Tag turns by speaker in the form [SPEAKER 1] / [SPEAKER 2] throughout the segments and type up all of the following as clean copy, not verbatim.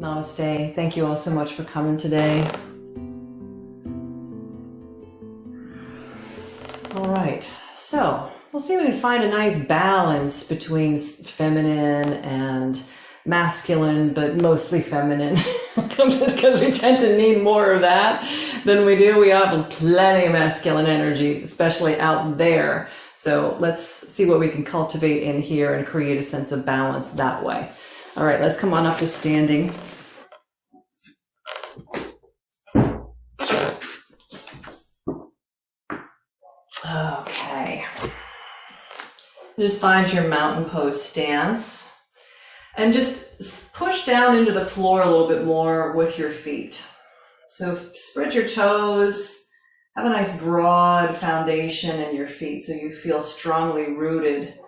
[SPEAKER 1] Namaste. Thank you all so much for coming today. All right, so we'll see if we can find a nice balance between feminine and masculine, but mostly feminine, because we tend to need more of that than we do. We have plenty of masculine energy, especially out there. So let's see what we can cultivate in here and create a sense of balance that way. All right, let's come on up to standing. Okay. Just find your mountain pose stance and just push down into the floor a little bit more with your feet. So spread your toes, have a nice broad foundation in your feet so you feel strongly rooted.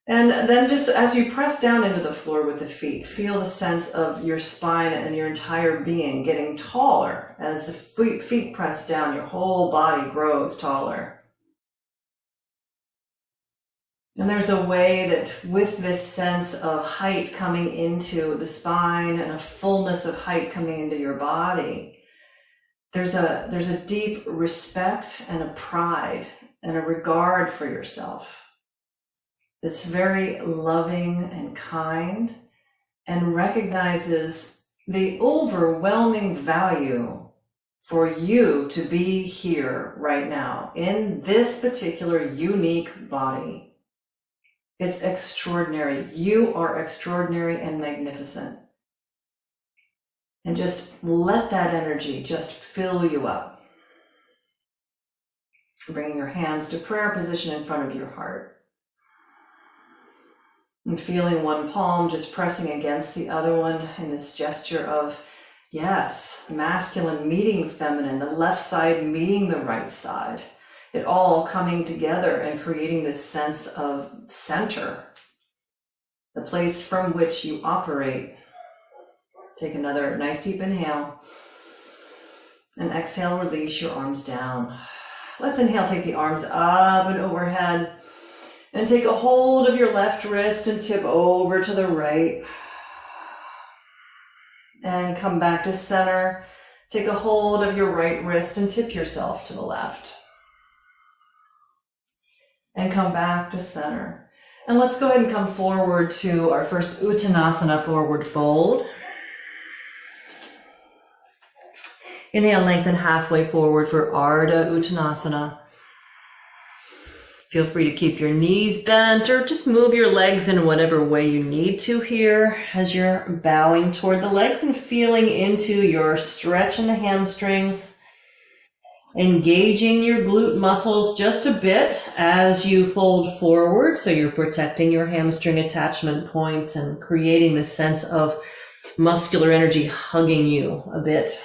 [SPEAKER 1] And then just as you press down into the floor with the feet, feel the sense of your spine and your entire being getting taller. As the feet press down, your whole body grows taller. And there's a way that with this sense of height coming into the spine and a fullness of height coming into your body, there's a deep respect and a pride and a regard for yourself. It's very loving and kind and recognizes the overwhelming value for you to be here right now in this particular unique body. It's extraordinary. You are extraordinary and magnificent. And just let that energy just fill you up. Bringing your hands to prayer position in front of your heart. And feeling one palm just pressing against the other one in this gesture of, yes, masculine meeting feminine, the left side meeting the right side. It all coming together and creating this sense of center, the place from which you operate. Take another nice deep inhale and exhale, release your arms down. Let's inhale, take the arms up and overhead and take a hold of your left wrist and tip over to the right. And come back to center. Take a hold of your right wrist and tip yourself to the left. And come back to center. And let's go ahead and come forward to our first Uttanasana, forward fold. Inhale, lengthen halfway forward for Ardha Uttanasana. Feel free to keep your knees bent or just move your legs in whatever way you need to here as you're bowing toward the legs and feeling into your stretch in the hamstrings. Engaging your glute muscles just a bit as you fold forward, so you're protecting your hamstring attachment points and creating this sense of muscular energy hugging you a bit.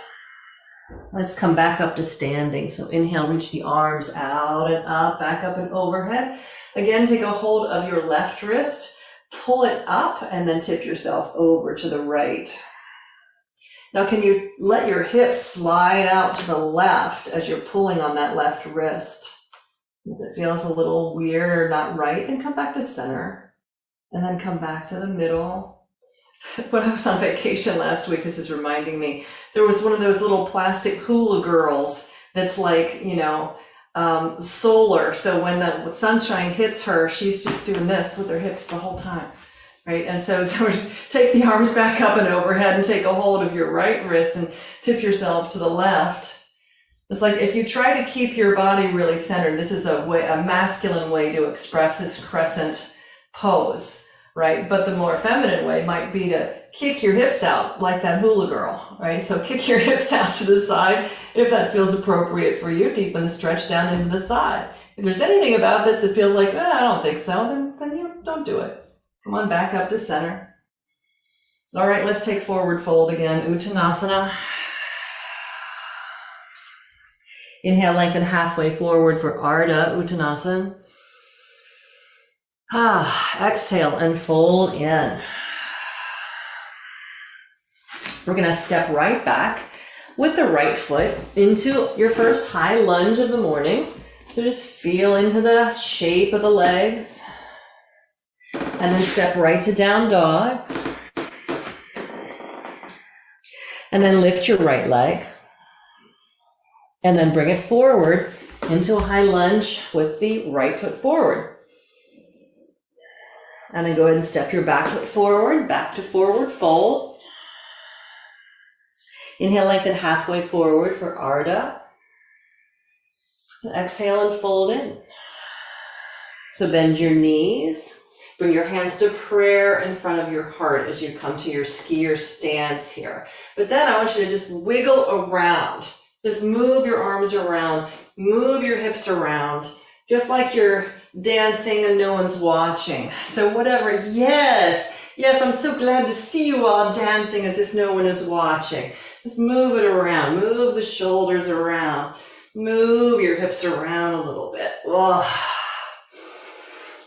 [SPEAKER 1] Let's come back up to standing. So inhale, reach the arms out and up, back up and overhead. Again, take a hold of your left wrist, pull it up, and then tip yourself over to the right. Now, can you let your hips slide out to the left as you're pulling on that left wrist? If it feels a little weird or not right, then come back to center and then come back to the middle. When I was on vacation last week, this is reminding me, there was one of those little plastic hula girls that's like, solar. So when the sunshine hits her, she's just doing this with her hips the whole time. Right? And so take the arms back up and overhead and take a hold of your right wrist and tip yourself to the left. It's like if you try to keep your body really centered, this is a masculine way to express this crescent pose, right? But the more feminine way might be to kick your hips out like that hula girl, right? So kick your hips out to the side if that feels appropriate for you. Deepen the stretch down into the side. If there's anything about this that feels like, I don't think so, then you don't do it. Come on back up to center. All right, let's take forward fold again, Uttanasana. Inhale, lengthen halfway forward for Ardha Uttanasana. Exhale and fold in. We're going to step right back with the right foot into your first high lunge of the morning. So just feel into the shape of the legs. And then step right to down dog. And then lift your right leg. And then bring it forward into a high lunge with the right foot forward. And then go ahead and step your back foot forward, back to forward fold. Inhale, lengthen halfway forward for Ardha. Exhale and fold in. So bend your knees. Bring your hands to prayer in front of your heart as you come to your skier stance here. But then I want you to just wiggle around. Just move your arms around. Move your hips around. Just like you're dancing and no one's watching. So whatever, yes, I'm so glad to see you all dancing as if no one is watching. Just move it around, move the shoulders around, move your hips around a little bit. Oh.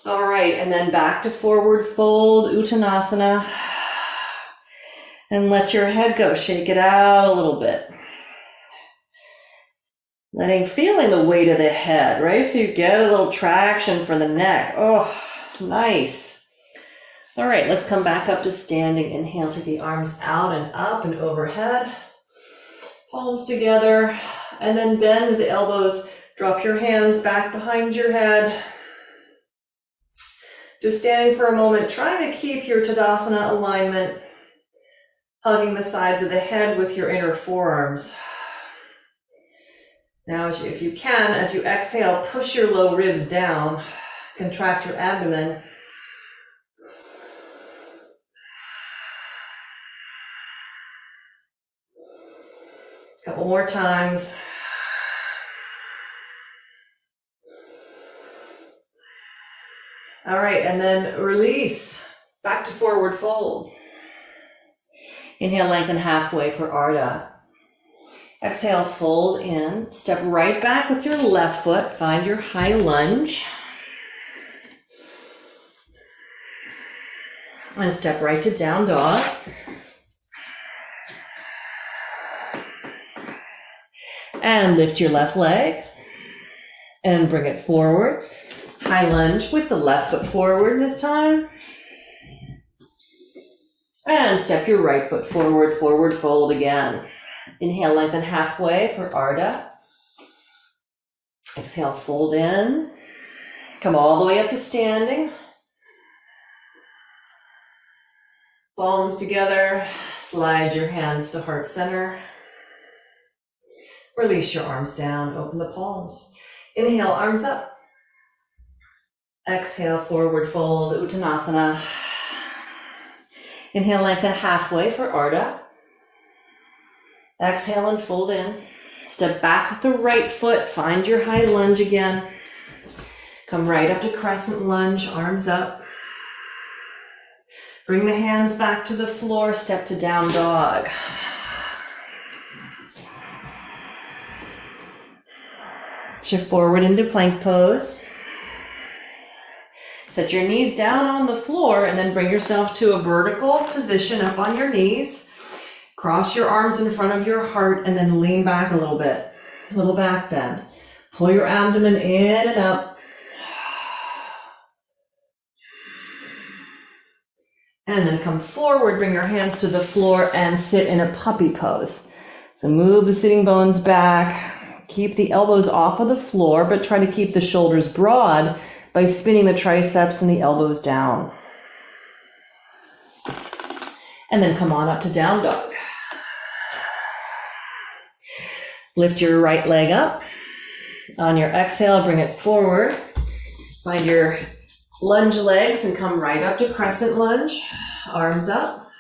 [SPEAKER 1] All right, and then back to forward fold, Uttanasana. And let your head go, shake it out a little bit. Feeling the weight of the head, right? So you get a little traction for the neck. Oh, nice. All right, let's come back up to standing. Inhale, take the arms out and up and overhead. Palms together, and then bend the elbows. Drop your hands back behind your head. Just standing for a moment, trying to keep your Tadasana alignment, hugging the sides of the head with your inner forearms. Now, if you can, as you exhale, push your low ribs down, contract your abdomen. A couple more times. All right, and then release, back to forward fold. Inhale, lengthen halfway for Ardha. Exhale, fold in, step right back with your left foot, find your high lunge. And step right to down dog. And lift your left leg and bring it forward. High lunge with the left foot forward this time. And step your right foot forward, forward fold again. Inhale, lengthen halfway for Ardha. Exhale, fold in. Come all the way up to standing. Palms together. Slide your hands to heart center. Release your arms down, open the palms. Inhale, arms up. Exhale, forward fold, Uttanasana. Inhale, lengthen halfway for Ardha. Exhale and fold in. Step back with the right foot, find your high lunge again. Come right up to crescent lunge, arms up. Bring the hands back to the floor, step to down dog. Shift forward into plank pose. Set your knees down on the floor and then bring yourself to a vertical position up on your knees. Cross your arms in front of your heart and then lean back a little bit. A little back bend. Pull your abdomen in and up. And then come forward, bring your hands to the floor and sit in a puppy pose. So move the sitting bones back. Keep the elbows off of the floor, but try to keep the shoulders broad by spinning the triceps and the elbows down. And then come on up to down dog. Lift your right leg up. On your exhale, bring it forward. Find your lunge legs and come right up to crescent lunge. Arms up.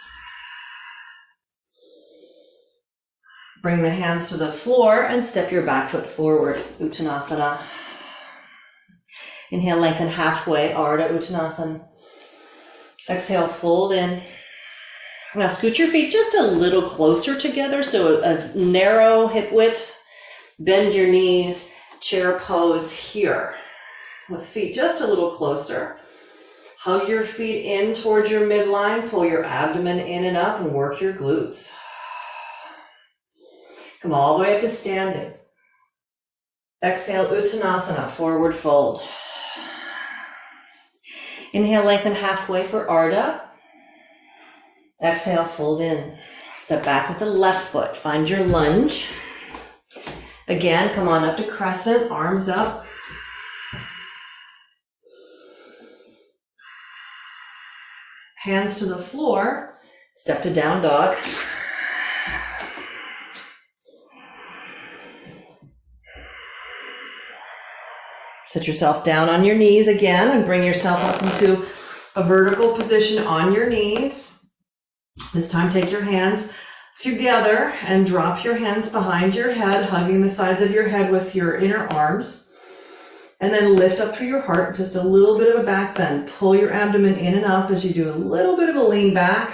[SPEAKER 1] Bring the hands to the floor and step your back foot forward, Uttanasana. Inhale, lengthen halfway, Ardha Uttanasana. Exhale, fold in. Now scoot your feet just a little closer together, so a narrow hip width. Bend your knees, chair pose here. With feet just a little closer. Hug your feet in towards your midline, pull your abdomen in and up and work your glutes. Come all the way up to standing. Exhale, Uttanasana, forward fold. Inhale, lengthen halfway for Ardha. Exhale, fold in. Step Step back with the left foot. Find your lunge. Again, come on up to crescent, arms up. Hands to the floor. Step to down dog. Sit yourself down on your knees again and bring yourself up into a vertical position on your knees. This time take your hands together and drop your hands behind your head, hugging the sides of your head with your inner arms. And then lift up through your heart, just a little bit of a back bend. Pull your abdomen in and up as you do a little bit of a lean back.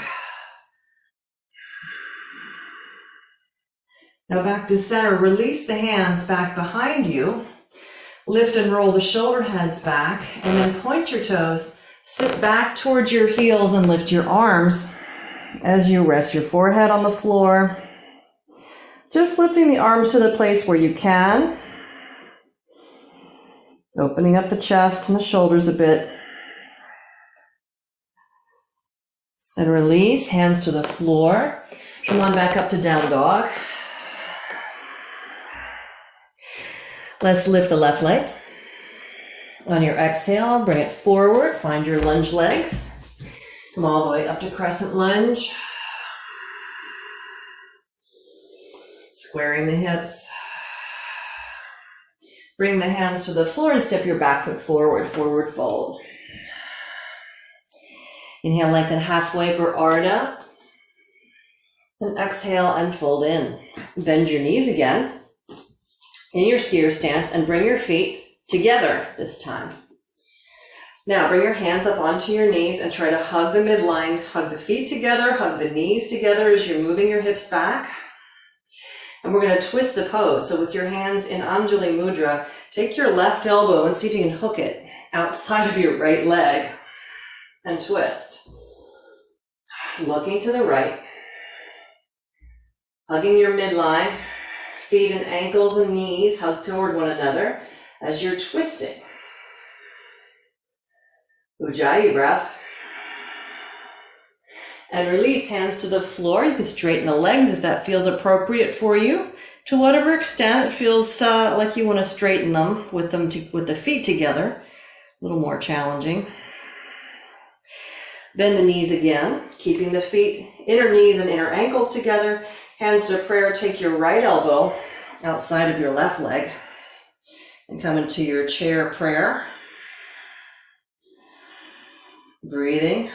[SPEAKER 1] Now back to center. Release the hands back behind you. Lift and roll the shoulder heads back, and then point your toes. Sit back towards your heels and lift your arms as you rest your forehead on the floor. Just lifting the arms to the place where you can. Opening up the chest and the shoulders a bit. And release, hands to the floor. Come on back up to down dog. Let's lift the left leg. On your exhale, bring it forward. Find your lunge legs. Come all the way up to crescent lunge. Squaring the hips. Bring the hands to the floor and step your back foot forward, forward fold. Inhale, lengthen halfway for Ardha. And exhale and fold in. Bend your knees again in your skier stance and bring your feet together this time. Now bring your hands up onto your knees and try to hug the midline. Hug the feet together, hug the knees together as you're moving your hips back. And we're going to twist the pose. So with your hands in Anjali Mudra, take your left elbow and see if you can hook it outside of your right leg and twist. Looking to the right. Hugging your midline. Feet and ankles and knees hug toward one another as you're twisting. Ujjayi breath. And release, hands to the floor. You can straighten the legs if that feels appropriate for you. To whatever extent it feels like you want to straighten them with the feet together. A little more challenging. Bend the knees again, keeping the feet, inner knees and inner ankles together. Hands to prayer, take your right elbow outside of your left leg and come into your chair prayer. Breathing,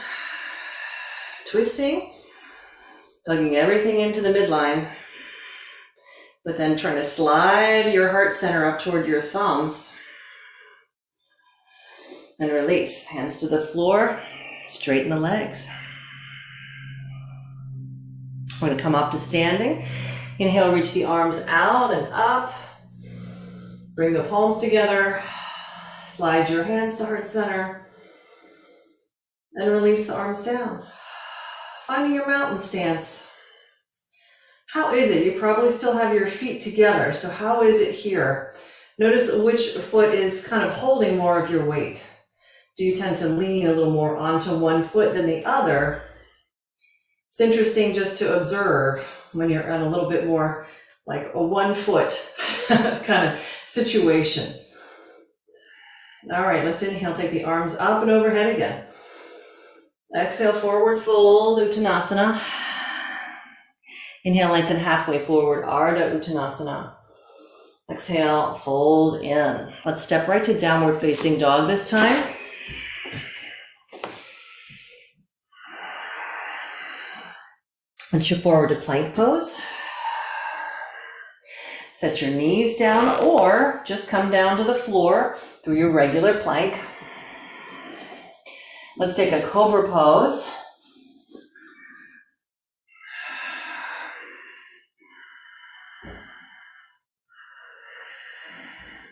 [SPEAKER 1] twisting, hugging everything into the midline, but then trying to slide your heart center up toward your thumbs and release. Hands to the floor, straighten the legs. We're going to come up to standing. Inhale, reach the arms out and up. Bring the palms together. Slide your hands to heart center. And release the arms down. Finding your mountain stance. How is it? You probably still have your feet together. So how is it here? Notice which foot is kind of holding more of your weight. Do you tend to lean a little more onto one foot than the other? It's interesting just to observe when you're in a little bit more like a 1 foot kind of situation. All right, let's inhale, take the arms up and overhead again. Exhale, forward fold, Uttanasana. Inhale, lengthen halfway forward, Ardha Uttanasana. Exhale, fold in. Let's step right to downward facing dog this time. Let's shift forward to plank pose. Set your knees down or just come down to the floor through your regular plank. Let's take a cobra pose.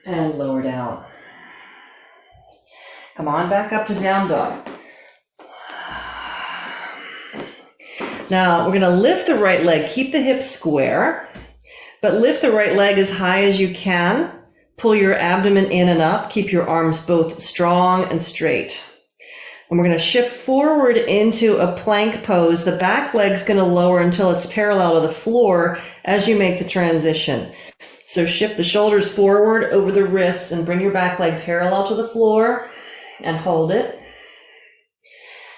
[SPEAKER 1] And lower down. Come on back up to down dog. Now we're going to lift the right leg, keep the hips square, but lift the right leg as high as you can. Pull your abdomen in and up, keep your arms both strong and straight. And we're going to shift forward into a plank pose. The back leg's going to lower until it's parallel to the floor as you make the transition. So shift the shoulders forward over the wrists and bring your back leg parallel to the floor and hold it.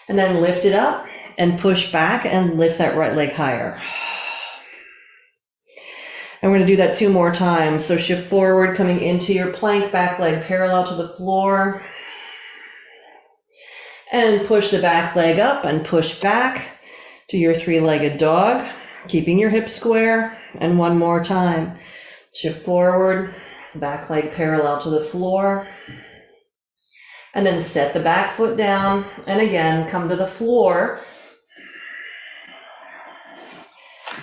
[SPEAKER 1] And then lift it up and push back and lift that right leg higher. And we're going to do that 2 more times. So shift forward, coming into your plank, back leg parallel to the floor. And push the back leg up and push back to your 3-legged dog, keeping your hips square. And 1 more time. Shift forward, back leg parallel to the floor. And then set the back foot down. And again, come to the floor.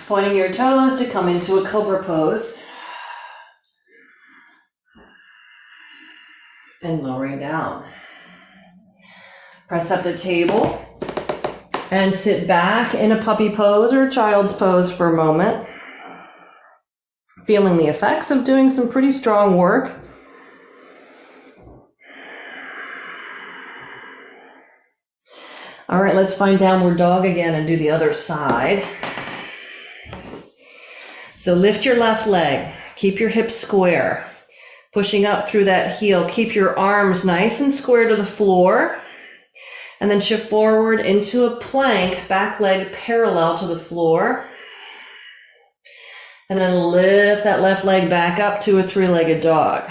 [SPEAKER 1] Pointing your toes to come into a cobra pose. And lowering down. Press up to table. And sit back in a puppy pose or child's pose for a moment. Feeling the effects of doing some pretty strong work. All right, let's find downward dog again and do the other side. So lift your left leg, keep your hips square, pushing up through that heel. Keep your arms nice and square to the floor, and then shift forward into a plank, back leg parallel to the floor. And then lift that left leg back up to a 3-legged dog.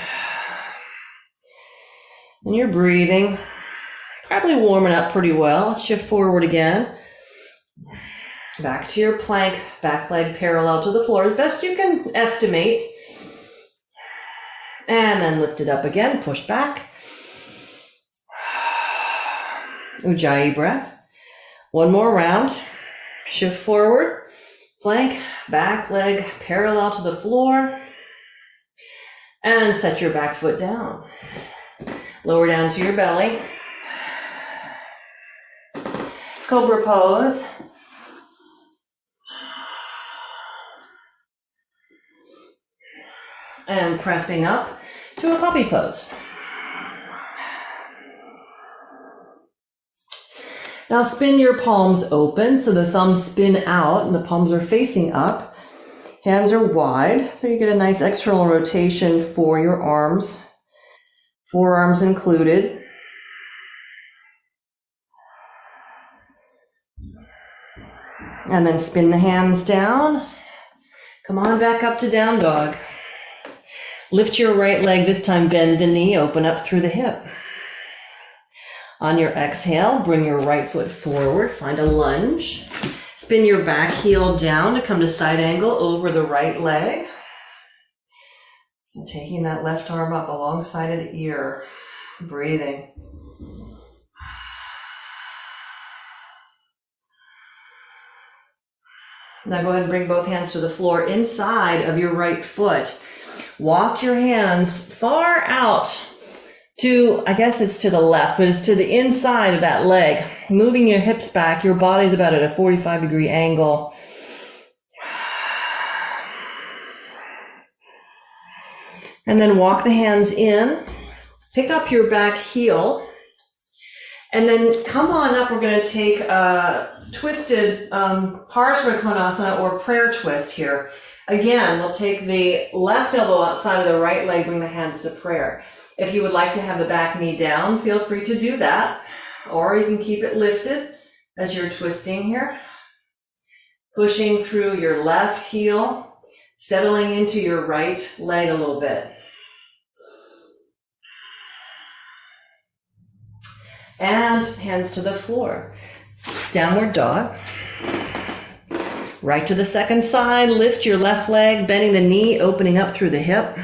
[SPEAKER 1] And you're breathing, probably warming up pretty well. Let's shift forward again. Back to your plank, back leg parallel to the floor as best you can estimate. And then lift it up again, push back. Ujjayi breath. 1 more round. Shift forward, plank, back leg parallel to the floor. And set your back foot down. Lower down to your belly. Cobra pose. And pressing up to a puppy pose. Now spin your palms open so the thumbs spin out and the palms are facing up. Hands are wide, so you get a nice external rotation for your arms, forearms included. And then spin the hands down. Come on back up to down dog. Lift your right leg, this time bend the knee, open up through the hip. On your exhale, bring your right foot forward, find a lunge. Spin your back heel down to come to side angle over the right leg. So taking that left arm up alongside of the ear, breathing. Now go ahead and bring both hands to the floor inside of your right foot. Walk your hands far out to, I guess it's to the left, but it's to the inside of that leg. Moving your hips back, your body's about at a 45-degree angle. And then walk the hands in, pick up your back heel, and then come on up. We're going to take a twisted Parsva Konasana or prayer twist here. Again, we'll take the left elbow outside of the right leg, bring the hands to prayer. If you would like to have the back knee down, feel free to do that. Or you can keep it lifted as you're twisting here. Pushing through your left heel, settling into your right leg a little bit. And hands to the floor. Downward dog. Right to the second side, lift your left leg, bending the knee, opening up through the hip.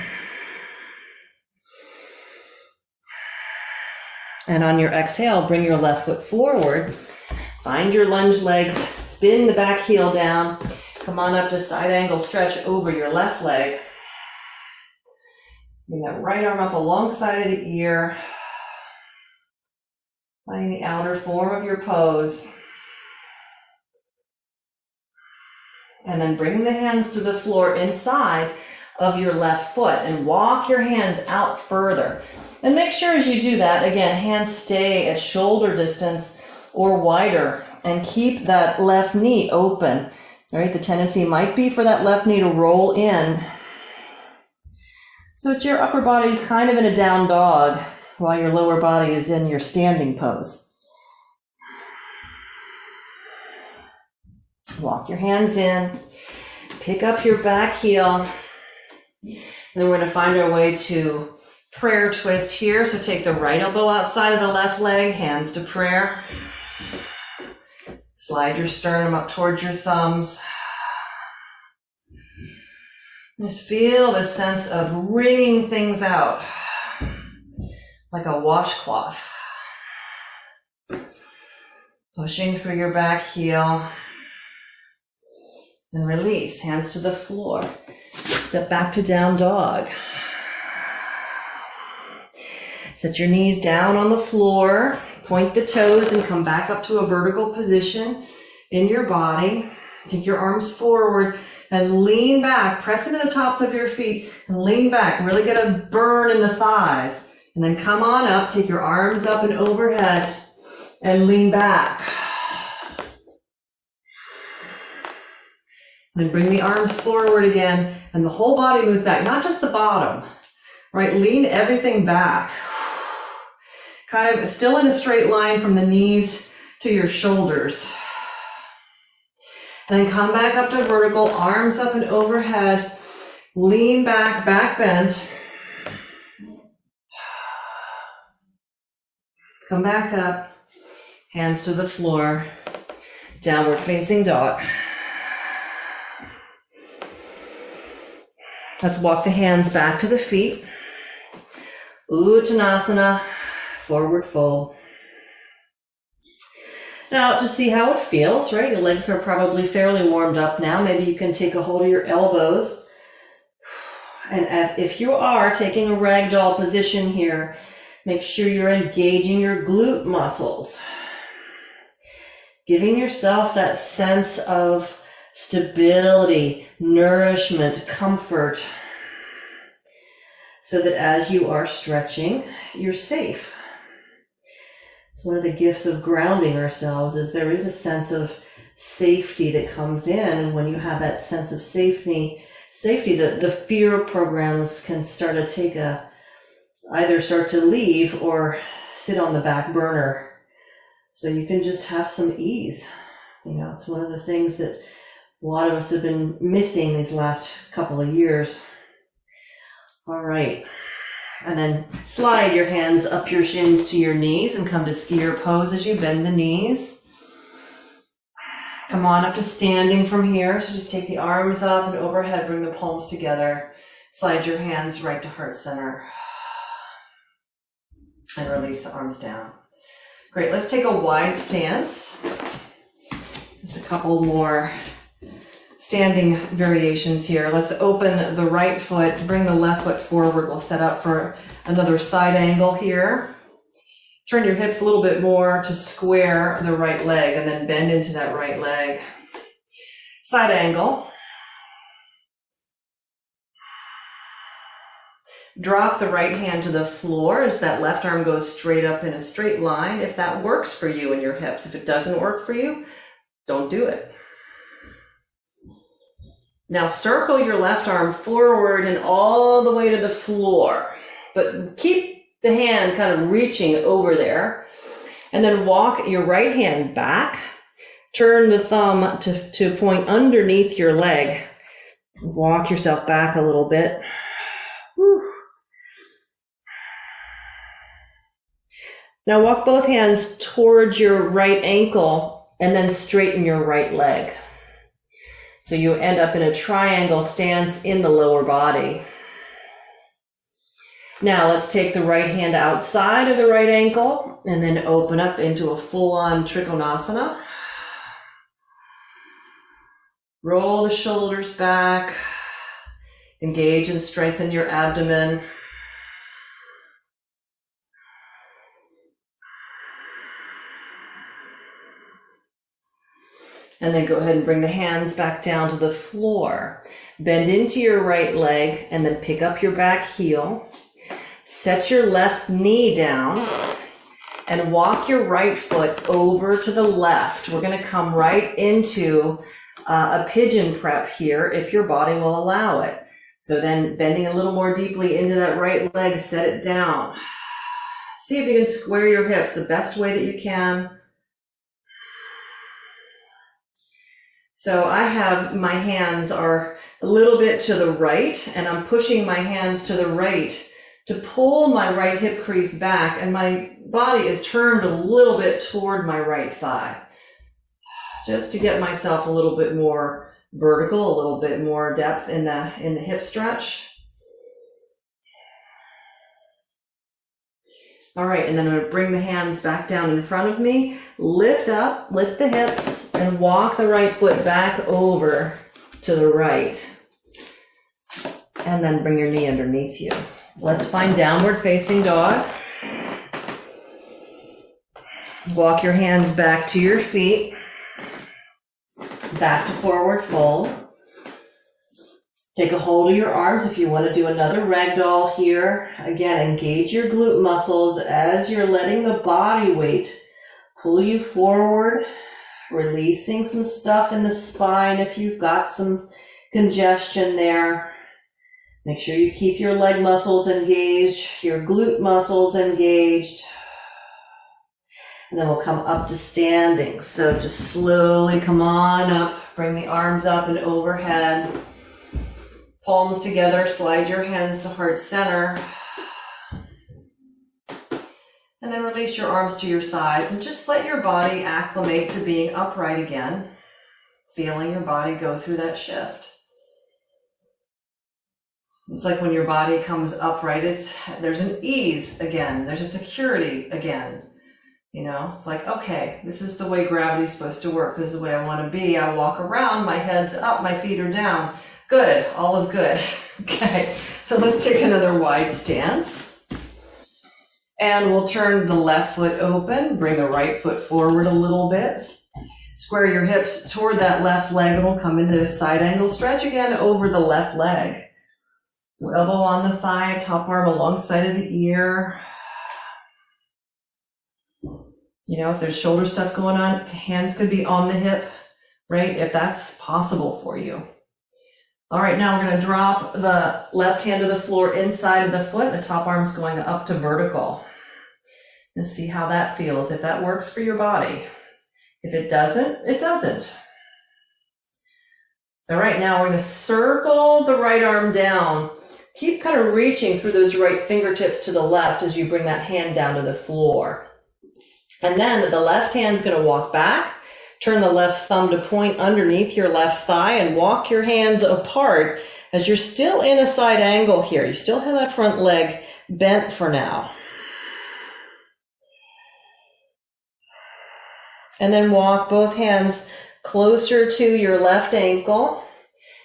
[SPEAKER 1] And on your exhale, bring your left foot forward. Find your lunge legs, spin the back heel down. Come on up to side angle stretch over your left leg. Bring that right arm up alongside of the ear. Finding the outer form of your pose. And then bring the hands to the floor inside of your left foot and walk your hands out further. And make sure as you do that, again, hands stay at shoulder distance or wider, and keep that left knee open. All right, the tendency might be for that left knee to roll in. So it's your upper body's kind of in a down dog while your lower body is in your standing pose. Walk your hands in, pick up your back heel, and then we're going to find our way to prayer twist here. So take the right elbow outside of the left leg, hands to prayer. Slide your sternum up towards your thumbs. Just feel the sense of wringing things out like a washcloth. Pushing through your back heel. And release, hands to the floor. Step back to down dog. Set your knees down on the floor. Point the toes and come back up to a vertical position in your body. Take your arms forward and lean back. Press into the tops of your feet and lean back. Really get a burn in the thighs. And then come on up. Take your arms up and overhead and lean back. And bring the arms forward again, and the whole body moves back, not just the bottom, right? Lean everything back. Kind of still in a straight line from the knees to your shoulders. And then come back up to vertical, arms up and overhead. Lean back, back bend. Come back up, hands to the floor, downward facing dog. Let's walk the hands back to the feet. Uttanasana, forward fold. Now, just see how it feels, right? Your legs are probably fairly warmed up now. Maybe you can take a hold of your elbows. And if you are taking a ragdoll position here, make sure you're engaging your glute muscles. Giving yourself that sense of stability, nourishment, comfort, so that as you are stretching, you're safe. It's one of the gifts of grounding ourselves, is there is a sense of safety that comes in, and when you have that sense of safety, the fear programs can start to either start to leave or sit on the back burner, so you can just have some ease. It's one of the things that a lot of us have been missing these last couple of years. All right. And then slide your hands up your shins to your knees and come to skier pose as you bend the knees. Come on up to standing from here. So just take the arms up and overhead, bring the palms together. Slide your hands right to heart center. And release the arms down. Great. Let's take a wide stance. Just a couple more standing variations here. Let's open the right foot, bring the left foot forward. We'll set up for another side angle here. Turn your hips a little bit more to square the right leg and then bend into that right leg. Side angle. Drop the right hand to the floor as that left arm goes straight up in a straight line. If that works for you and your hips. If it doesn't work for you, don't do it. Now circle your left arm forward and all the way to the floor, but keep the hand kind of reaching over there, and then walk your right hand back. Turn the thumb to point underneath your leg. Walk yourself back a little bit. Whew. Now walk both hands towards your right ankle and then straighten your right leg. So you end up in a triangle stance in the lower body. Now let's take the right hand outside of the right ankle and then open up into a full-on Trikonasana. Roll the shoulders back. Engage and strengthen your abdomen. And then go ahead and bring the hands back down to the floor. Bend into your right leg and then pick up your back heel. set your left knee down and walk your right foot over to the left. We're going to come right into a pigeon prep here if your body will allow it. So then bending a little more deeply into that right leg, set it down. See if you can square your hips the best way that you can. So I have, my hands are a little bit to the right, and I'm pushing my hands to the right to pull my right hip crease back, and my body is turned a little bit toward my right thigh, just to get myself a little bit more vertical, a little bit more depth in the hip stretch. All right, and then I'm going to bring the hands back down in front of me, lift up, lift the hips, and walk the right foot back over to the right. And then bring your knee underneath you. Let's find downward facing dog. Walk your hands back to your feet. Back to forward fold. Take a hold of your arms if you want to do another ragdoll here. Again, engage your glute muscles as you're letting the body weight pull you forward, releasing some stuff in the spine if you've got some congestion there. Make sure you keep your leg muscles engaged, your glute muscles engaged. And then we'll come up to standing. So just slowly come on up, bring the arms up and overhead. Palms together, slide your hands to heart center. And then release your arms to your sides and just let your body acclimate to being upright again. Feeling your body go through that shift. It's like when your body comes upright, there's an ease again. There's a security again. You know, it's like, okay, this is the way gravity's supposed to work. This is the way I want to be. I walk around, my head's up, my feet are down. Good, all is good. Okay, so let's take another wide stance. And we'll turn the left foot open, bring the right foot forward a little bit. Square your hips toward that left leg, and we'll come into a side angle stretch again over the left leg. So elbow on the thigh, top arm alongside of the ear. You know, if there's shoulder stuff going on, hands could be on the hip, right? If that's possible for you. All right, now we're going to drop the left hand to the floor inside of the foot. The top arm's going up to vertical. And see how that feels, if that works for your body. If it doesn't, it doesn't. All right, now we're going to circle the right arm down. Keep kind of reaching through those right fingertips to the left as you bring that hand down to the floor. And then the left hand's going to walk back. Turn the left thumb to point underneath your left thigh and walk your hands apart as you're still in a side angle here. You still have that front leg bent for now. And then walk both hands closer to your left ankle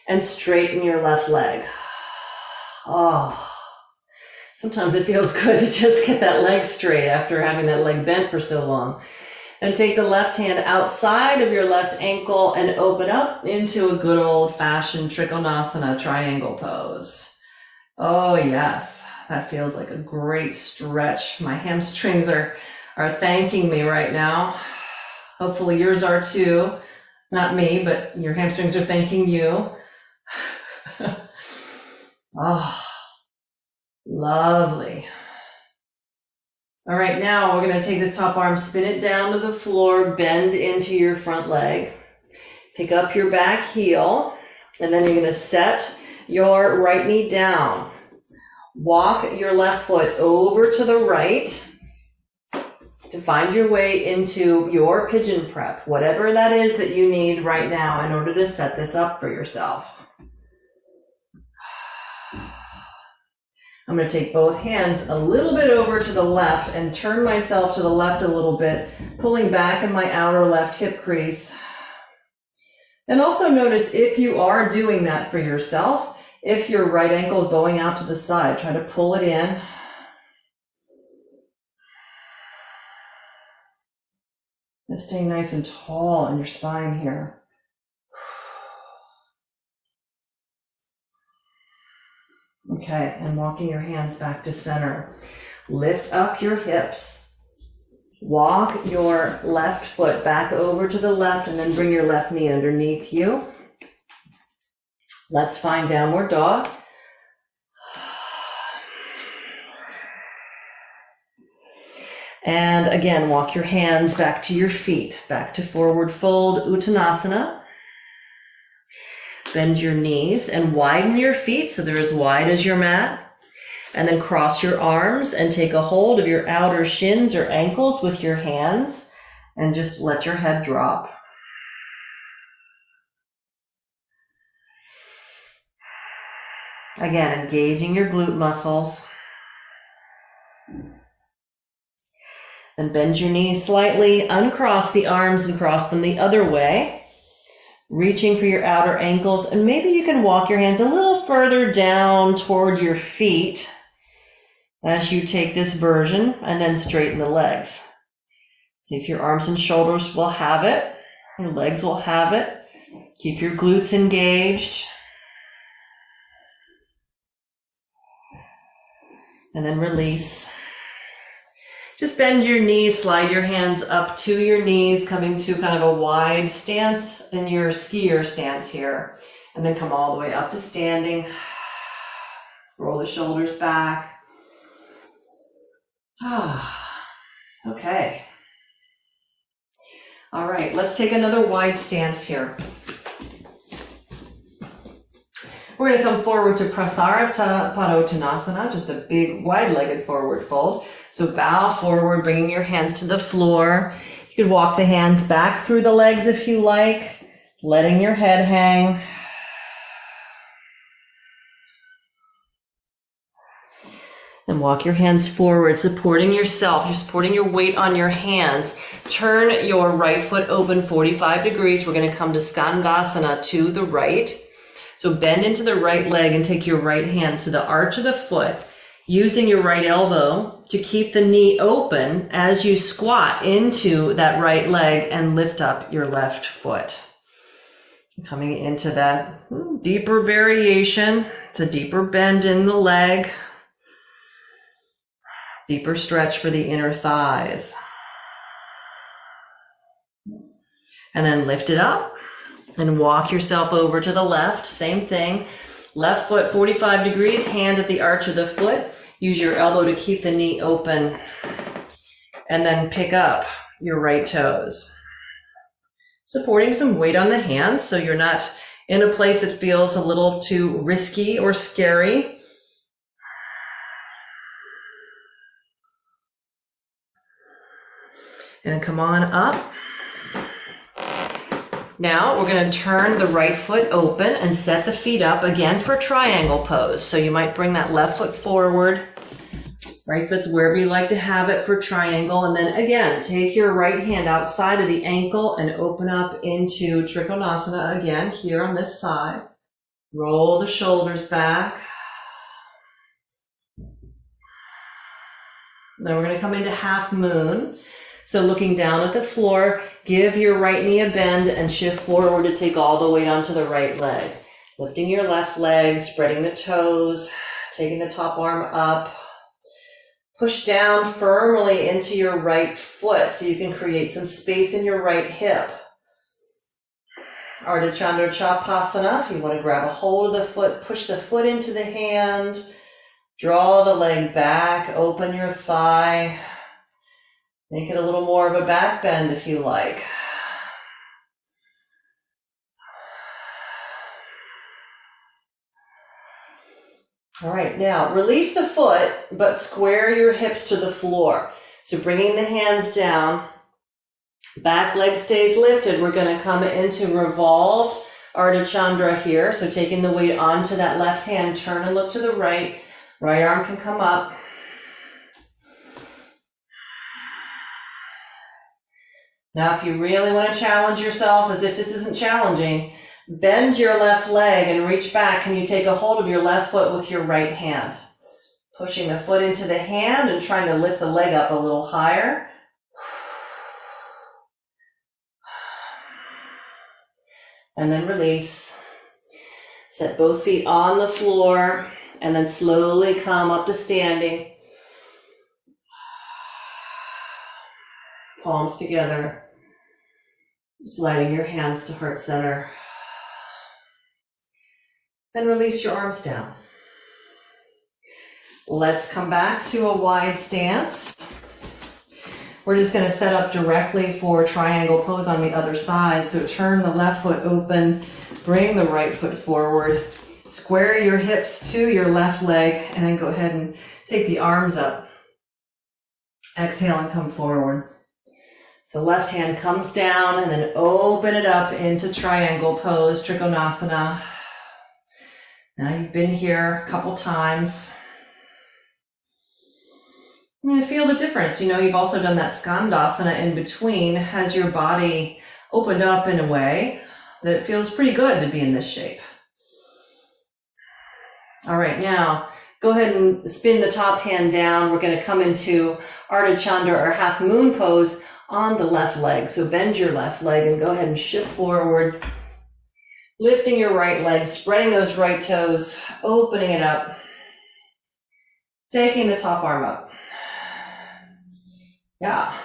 [SPEAKER 1] and straighten your left leg. Oh, sometimes it feels good to just get that leg straight after having that leg bent for so long. And take the left hand outside of your left ankle and open up into a good old-fashioned Trikonasana triangle pose. Oh yes, that feels like a great stretch. My hamstrings are thanking me right now. Hopefully yours are too. Not me, but your hamstrings are thanking you. Oh, lovely. All right, now we're going to take this top arm, spin it down to the floor, bend into your front leg. Pick up your back heel, and then you're going to set your right knee down. Walk your left foot over to the right to find your way into your pigeon prep, whatever that is that you need right now in order to set this up for yourself. I'm going to take both hands a little bit over to the left and turn myself to the left a little bit, pulling back in my outer left hip crease. And also notice if you are doing that for yourself, if your right ankle is bowing out to the side, try to pull it in. And stay nice and tall in your spine here. Okay, and walking your hands back to center. Lift up your hips. Walk your left foot back over to the left and then bring your left knee underneath you. Let's find downward dog. And again, walk your hands back to your feet, back to forward fold, Uttanasana. Bend your knees and widen your feet so they're as wide as your mat. And then cross your arms and take a hold of your outer shins or ankles with your hands and just let your head drop. Again, engaging your glute muscles. Then bend your knees slightly, uncross the arms and cross them the other way, reaching for your outer ankles. And maybe you can walk your hands a little further down toward your feet as you take this version, and then straighten the legs. See if your arms and shoulders will have it, your legs will have it. Keep your glutes engaged. And then release. Just bend your knees, slide your hands up to your knees, coming to kind of a wide stance in your skier stance here. And then come all the way up to standing. Roll the shoulders back. Okay. All right, let's take another wide stance here. We're going to come forward to Prasarita Padottanasana, just a big wide-legged forward fold. So bow forward, bringing your hands to the floor. You could walk the hands back through the legs if you like, letting your head hang. And walk your hands forward, supporting yourself. You're supporting your weight on your hands. Turn your right foot open 45 degrees. We're going to come to Skandasana to the right. So bend into the right leg and take your right hand to the arch of the foot, using your right elbow to keep the knee open as you squat into that right leg and lift up your left foot. Coming into that deeper variation. It's a deeper bend in the leg. Deeper stretch for the inner thighs. And then lift it up and walk yourself over to the left. Same thing. Left foot 45 degrees, hand at the arch of the foot. Use your elbow to keep the knee open. And then pick up your right toes. Supporting some weight on the hands so you're not in a place that feels a little too risky or scary. And come on up. Now we're going to turn the right foot open and set the feet up again for triangle pose. So you might bring that left foot forward. Right foot's wherever you like to have it for triangle. And then again, take your right hand outside of the ankle and open up into Trikonasana again here on this side. Roll the shoulders back. Then we're going to come into half moon. So looking down at the floor, give your right knee a bend and shift forward to take all the weight onto the right leg. Lifting your left leg, spreading the toes, taking the top arm up. Push down firmly into your right foot so you can create some space in your right hip. Ardha Chandra Chapasana, if you want to grab a hold of the foot, push the foot into the hand. Draw the leg back, open your thigh. Make it a little more of a back bend if you like. All right, now release the foot, but square your hips to the floor. So bringing the hands down, back leg stays lifted. We're going to come into revolved Ardha Chandra here. So taking the weight onto that left hand, turn and look to the right. Right arm can come up. Now, if you really want to challenge yourself, as if this isn't challenging, bend your left leg and reach back. Can you take a hold of your left foot with your right hand? Pushing the foot into the hand and trying to lift the leg up a little higher. And then release. Set both feet on the floor. and then slowly come up to standing. Palms together, sliding your hands to heart center. Then release your arms down. Let's come back to a wide stance. We're just going to set up directly for triangle pose on the other side. So turn the left foot open, bring the right foot forward, square your hips to your left leg, and then go ahead and take the arms up. Exhale and come forward. So left hand comes down and then open it up into triangle pose, Trikonasana. Now you've been here a couple times. You feel the difference. You know, you've also done that Skandasana in between. Has your body opened up in a way that it feels pretty good to be in this shape. All right, now go ahead and spin the top hand down. We're going to come into Ardha Chandra or half moon pose on the left leg. So bend your left leg and go ahead and shift forward. Lifting your right leg, spreading those right toes, opening it up. Taking the top arm up. Yeah.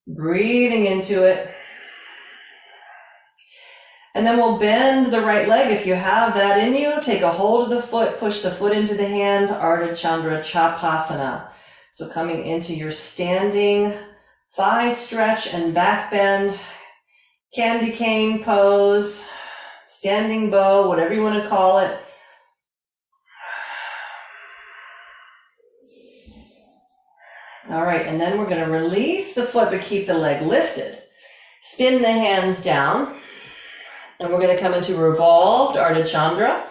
[SPEAKER 1] Breathing into it. And then we'll bend the right leg if you have that in you. Take a hold of the foot, push the foot into the hand, Ardha Chandra Chapasana. So coming into your standing thigh stretch and back bend, candy cane pose, standing bow, whatever you want to call it. All right, and then we're going to release the foot but keep the leg lifted. Spin the hands down, and we're going to come into revolved Ardha Chandra.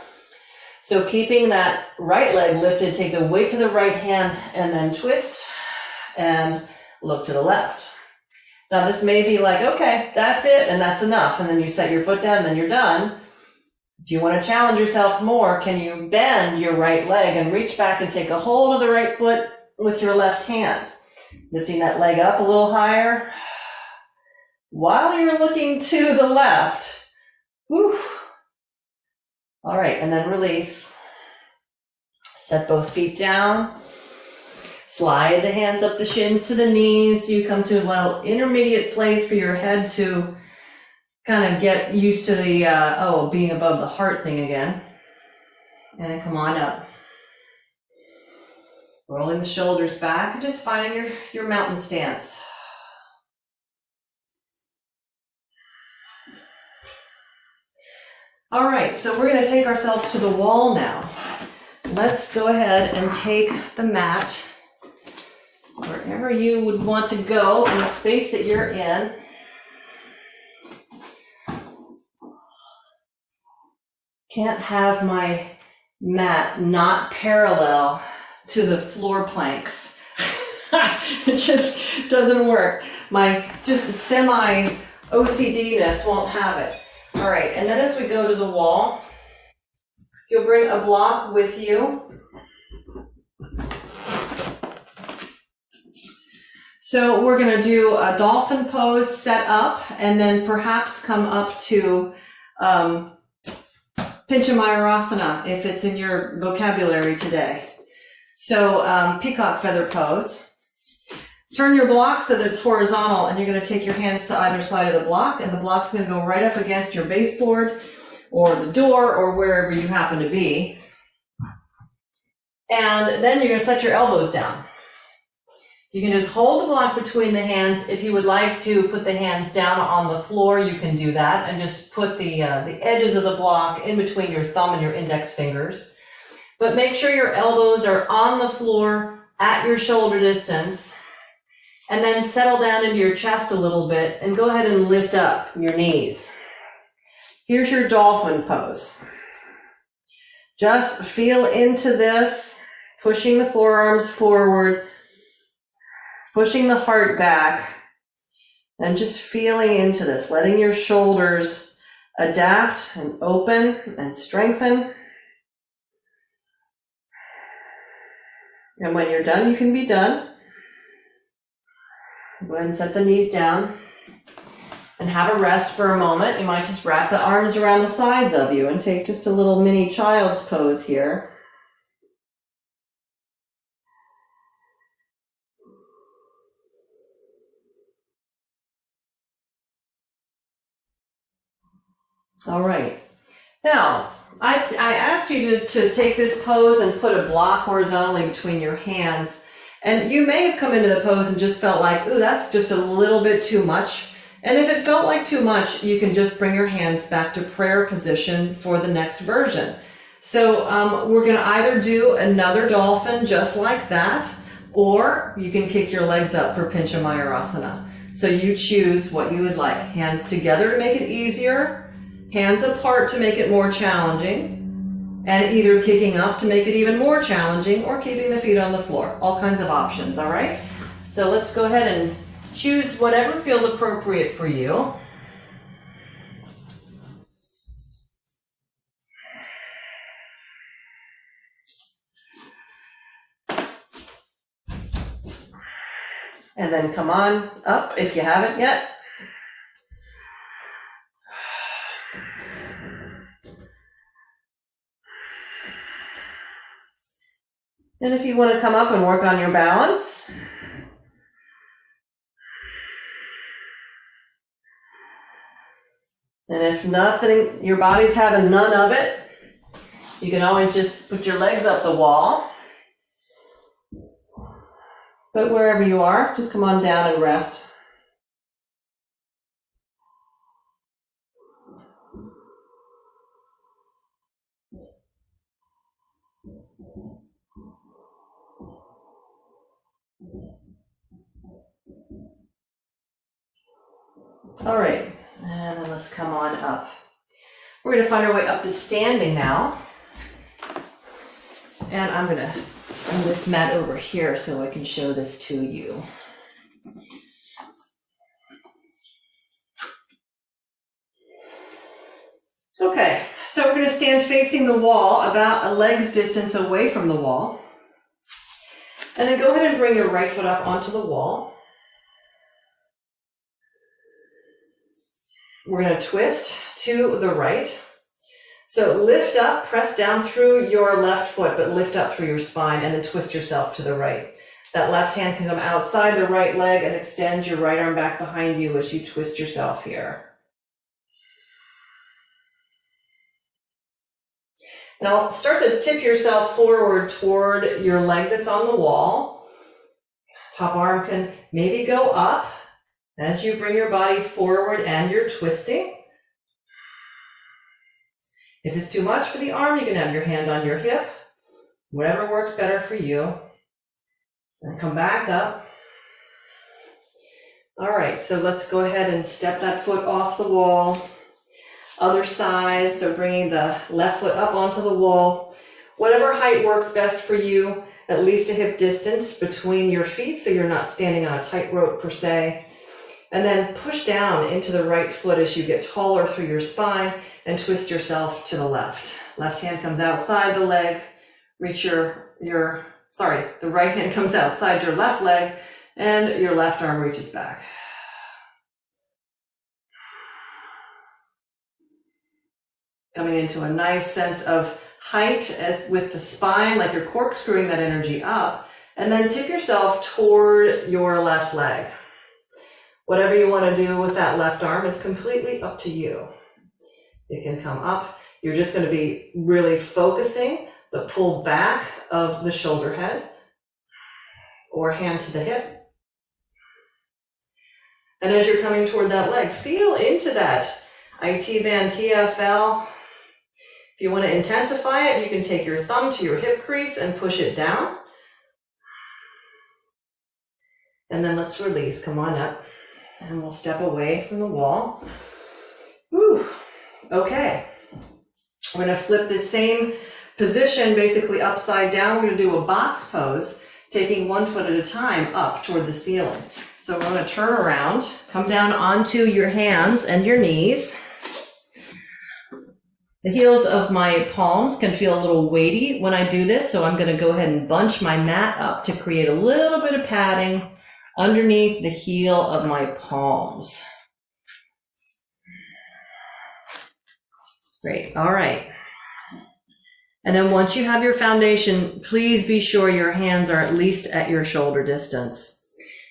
[SPEAKER 1] So keeping that right leg lifted, take the weight to the right hand and then twist and look to the left. Now this may be like, okay, that's it and that's enough. And then you set your foot down and then you're done. If you want to challenge yourself more, can you bend your right leg and reach back and take a hold of the right foot with your left hand? Lifting that leg up a little higher. While you're looking to the left. Whew. All right, and then release. Set both feet down. Slide the hands up the shins to the knees. You come to a little intermediate place for your head to kind of get used to the, being above the heart thing again. And then come on up. Rolling the shoulders back and just finding your mountain stance. All right, so we're going to take ourselves to the wall now. Let's go ahead and take the mat wherever you would want to go in the space that you're in. Can't have my mat not parallel to the floor planks. It just doesn't work. My just semi OCD-ness won't have it. All right, and then as we go to the wall, you'll bring a block with you. So we're going to do a dolphin pose set up and then perhaps come up to Pinchamayurasana if it's in your vocabulary today. So peacock feather pose. Turn your block so that it's horizontal and you're going to take your hands to either side of the block and the block's going to go right up against your baseboard or the door or wherever you happen to be. And then you're going to set your elbows down. You can just hold the block between the hands. If you would like to put the hands down on the floor, you can do that and just put the edges of the block in between your thumb and your index fingers. But make sure your elbows are on the floor at your shoulder distance. And then settle down into your chest a little bit and go ahead and lift up your knees. Here's your dolphin pose. Just feel into this, pushing the forearms forward, pushing the heart back, and just feeling into this, letting your shoulders adapt and open and strengthen. And when you're done, you can be done. Go ahead and set the knees down. and have a rest for a moment. You might just wrap the arms around the sides of you and take just a little mini child's pose here. All right. Now, I asked you to take this pose and put a block horizontally between your hands. And you may have come into the pose and just felt like, ooh, that's just a little bit too much. And if it felt like too much, you can just bring your hands back to prayer position for the next version. So we're going to either do another dolphin just like that, or you can kick your legs up for Pincha Mayurasana. So you choose what you would like. Hands together to make it easier, hands apart to make it more challenging, and either kicking up to make it even more challenging or keeping the feet on the floor. All kinds of options, all right? So let's go ahead and choose whatever feels appropriate for you. And then come on up if you haven't yet. And if you want to come up and work on your balance, and if nothing, your body's having none of it, you can always just put your legs up the wall. But wherever you are, just come on down and rest. All right, and then let's come on up. We're going to find our way up to standing now. And I'm going to bring this mat over here so I can show this to you. Okay, so we're going to stand facing the wall, about a leg's distance away from the wall. And then go ahead and bring your right foot up onto the wall. We're going to twist to the right. So lift up, press down through your left foot, but lift up through your spine and then twist yourself to the right. That left hand can come outside the right leg and extend your right arm back behind you as you twist yourself here. Now start to tip yourself forward toward your leg that's on the wall. Top arm can maybe go up as you bring your body forward and you're twisting. If it's too much for the arm, you can have your hand on your hip, whatever works better for you. And come back up. All right, so let's go ahead and step that foot off the wall. Other side, so bringing the left foot up onto the wall. Whatever height works best for you, at least a hip distance between your feet so you're not standing on a tightrope per se. And then push down into the right foot as you get taller through your spine and twist yourself to the left. Left hand comes outside the leg, reach the right hand comes outside your left leg and your left arm reaches back. Coming into a nice sense of height with the spine, like you're corkscrewing that energy up, and then tip yourself toward your left leg. Whatever you want to do with that left arm is completely up to you. It can come up. You're just going to be really focusing the pull back of the shoulder head or hand to the hip. And as you're coming toward that leg, feel into that IT band TFL. If you want to intensify it, you can take your thumb to your hip crease and push it down. And then let's release. Come on up. And we'll step away from the wall. Whew. Okay. We're going to flip this same position basically upside down. We're going to do a box pose, taking one foot at a time up toward the ceiling. So we're going to turn around, come down onto your hands and your knees. The heels of my palms can feel a little weighty when I do this, so I'm going to go ahead and bunch my mat up to create a little bit of padding underneath the heel of my palms. Great. All right. And then once you have your foundation, please be sure your hands are at least at your shoulder distance.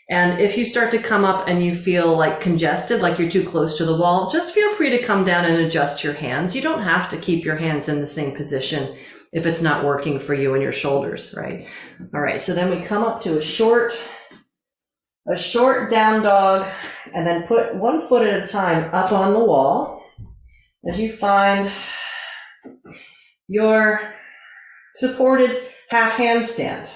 [SPEAKER 1] And if you start to come up and you feel like congested, like you're too close to the wall, just feel free to come down and adjust your hands. You don't have to keep your hands in the same position if it's not working for you and your shoulders, right? All right, so then we come up to a short down dog, and then put one foot at a time up on the wall as you find your supported half handstand.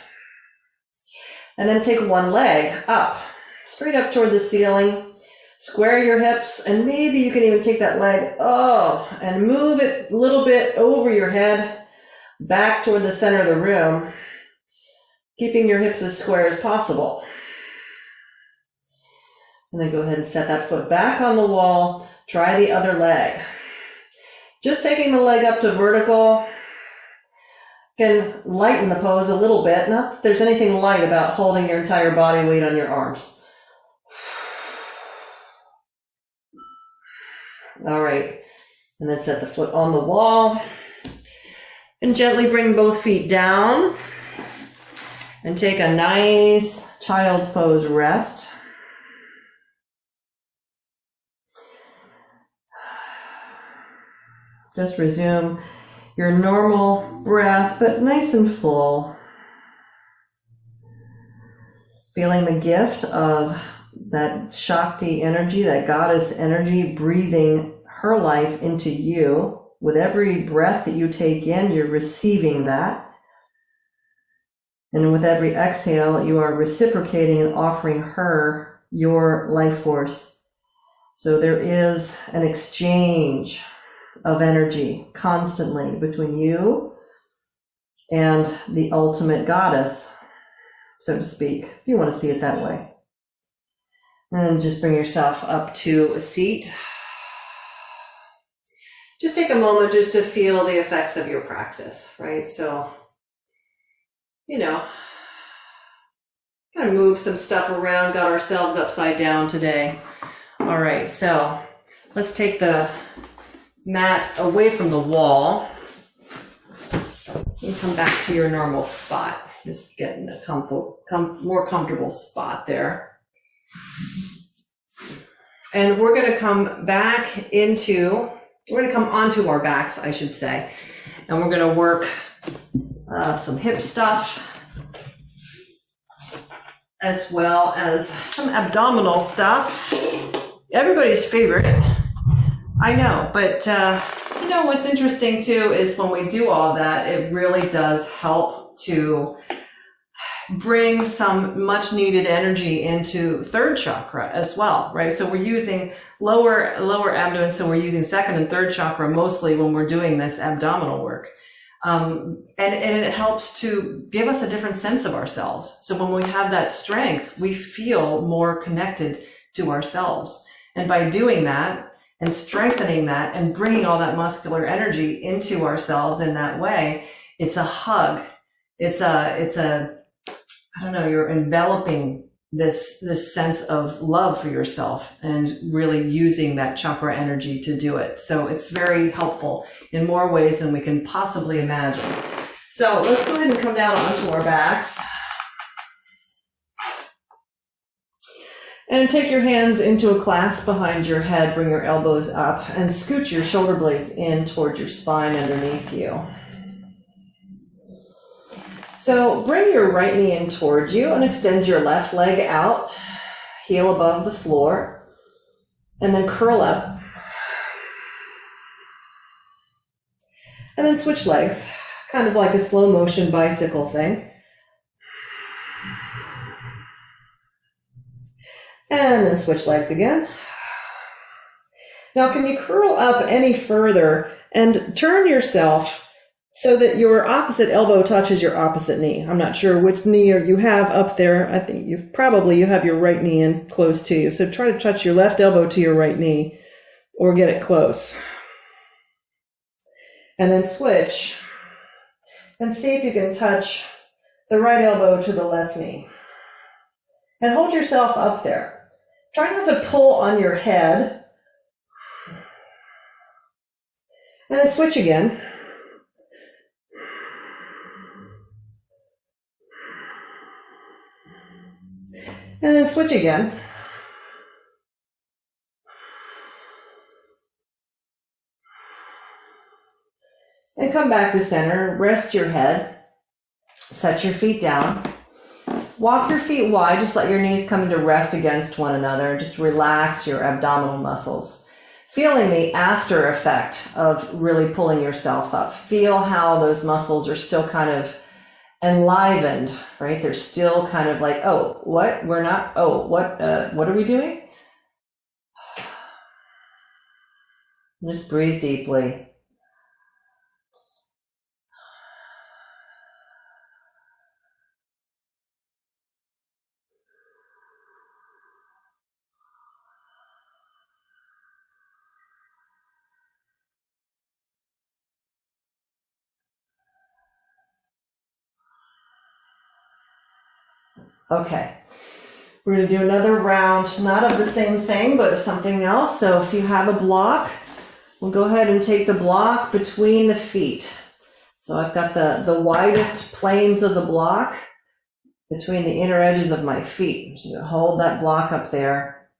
[SPEAKER 1] And then take one leg up, straight up toward the ceiling, square your hips, and maybe you can even take that leg, and move it a little bit over your head, back toward the center of the room, keeping your hips as square as possible. And then go ahead and set that foot back on the wall, try the other leg. Just taking the leg up to vertical can lighten the pose a little bit. Not that there's anything light about holding your entire body weight on your arms. All right, and then set the foot on the wall and gently bring both feet down and take a nice child's pose rest. Just resume your normal breath, but nice and full. Feeling the gift of that Shakti energy, that goddess energy, breathing her life into you. With every breath that you take in, you're receiving that. And with every exhale, you are reciprocating and offering her your life force. So there is an exchange of energy constantly between you and the ultimate goddess, so to speak, if you want to see it that way. And then just bring yourself up to a seat. Just take a moment just to feel the effects of your practice, right? So, kind of move some stuff around, got ourselves upside down today. All right, so let's take the mat away from the wall and come back to your normal spot. Just get in a more comfortable spot there. And we're going to come onto our backs, I should say. And we're going to work some hip stuff as well as some abdominal stuff. Everybody's favorite. I know, but what's interesting too is when we do all that, it really does help to bring some much needed energy into third chakra as well, right? So we're using lower abdomen, so we're using second and third chakra mostly when we're doing this abdominal work. And it helps to give us a different sense of ourselves. So when we have that strength, we feel more connected to ourselves. And by doing that, and strengthening that and bringing all that muscular energy into ourselves in that way, it's a hug. You're enveloping this sense of love for yourself and really using that chakra energy to do it. So it's very helpful in more ways than we can possibly imagine. So let's go ahead and come down onto our backs. And take your hands into a clasp behind your head, bring your elbows up, and scoot your shoulder blades in towards your spine underneath you. So bring your right knee in towards you and extend your left leg out, heel above the floor, and then curl up. And then switch legs, kind of like a slow motion bicycle thing. And then switch legs again. Now, can you curl up any further and turn yourself so that your opposite elbow touches your opposite knee? I'm not sure which knee you have up there. I think you have your right knee in close to you. So try to touch your left elbow to your right knee or get it close. And then switch and see if you can touch the right elbow to the left knee. And hold yourself up there. Try not to pull on your head. And then switch again. And then switch again. And come back to center, rest your head, set your feet down. Walk your feet wide, just let your knees come into rest against one another. Just relax your abdominal muscles. Feeling the after effect of really pulling yourself up. Feel how those muscles are still kind of enlivened, right? They're still kind of like, oh, what? We're not, oh, what are we doing? Just breathe deeply. Okay, we're going to do another round, not of the same thing, but of something else. So if you have a block, we'll go ahead and take the block between the feet. So I've got the widest planes of the block between the inner edges of my feet. So hold that block up there.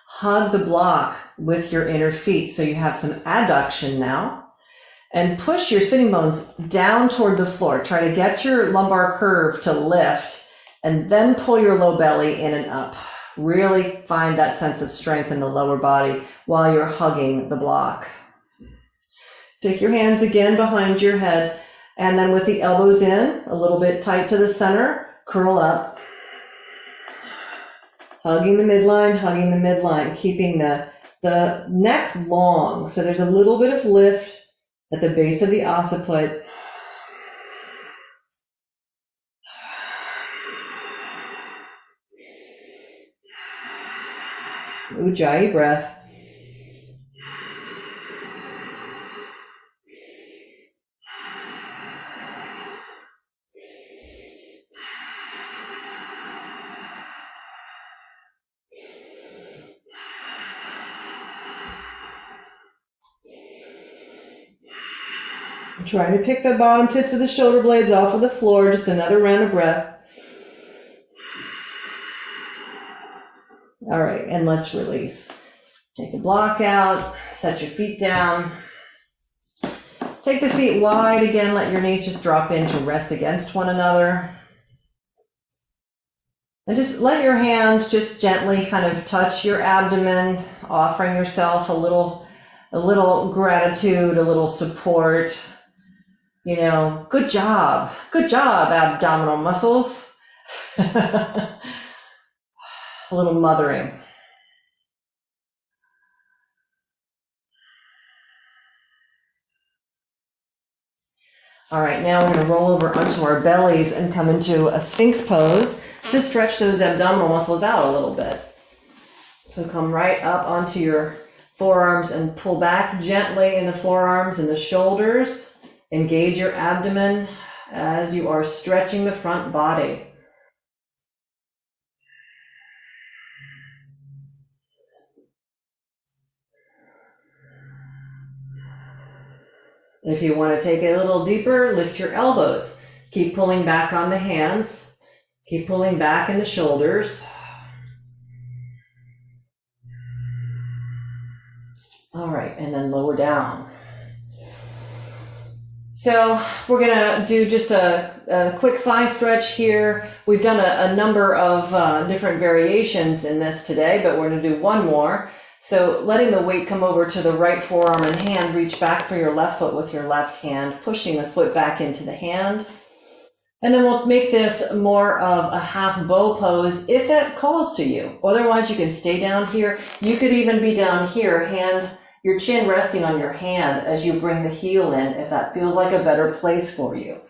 [SPEAKER 1] Hug the block with your inner feet so you have some adduction now. And push your sitting bones down toward the floor. Try to get your lumbar curve to lift. And then pull your low belly in and up. Really find that sense of strength in the lower body while you're hugging the block. Take your hands again behind your head, and then with the elbows in, a little bit tight to the center, curl up. Hugging the midline, keeping the neck long. So there's a little bit of lift at the base of the occiput. Ujjayi breath. Trying to pick the bottom tips of the shoulder blades off of the floor. Just another round of breath. All right, and let's release. Take the block out, set your feet down. Take the feet wide again, let your knees just drop in to rest against one another. And just let your hands just gently kind of touch your abdomen, offering yourself a little gratitude, a little support. You know, good job, abdominal muscles. A little mothering. All right, now we're going to roll over onto our bellies and come into a Sphinx pose to stretch those abdominal muscles out a little bit. So come right up onto your forearms and pull back gently in the forearms and the shoulders. Engage your abdomen as you are stretching the front body. If you want to take it a little deeper, lift your elbows. Keep pulling back on the hands. Keep pulling back in the shoulders. All right, and then lower down. So we're going to do just a quick thigh stretch here. We've done a number of different variations in this today, but we're going to do one more. So letting the weight come over to the right forearm and hand, reach back for your left foot with your left hand, pushing the foot back into the hand. And then we'll make this more of a half bow pose if that calls to you. Otherwise, you can stay down here. You could even be down here, your chin resting on your hand as you bring the heel in, if that feels like a better place for you,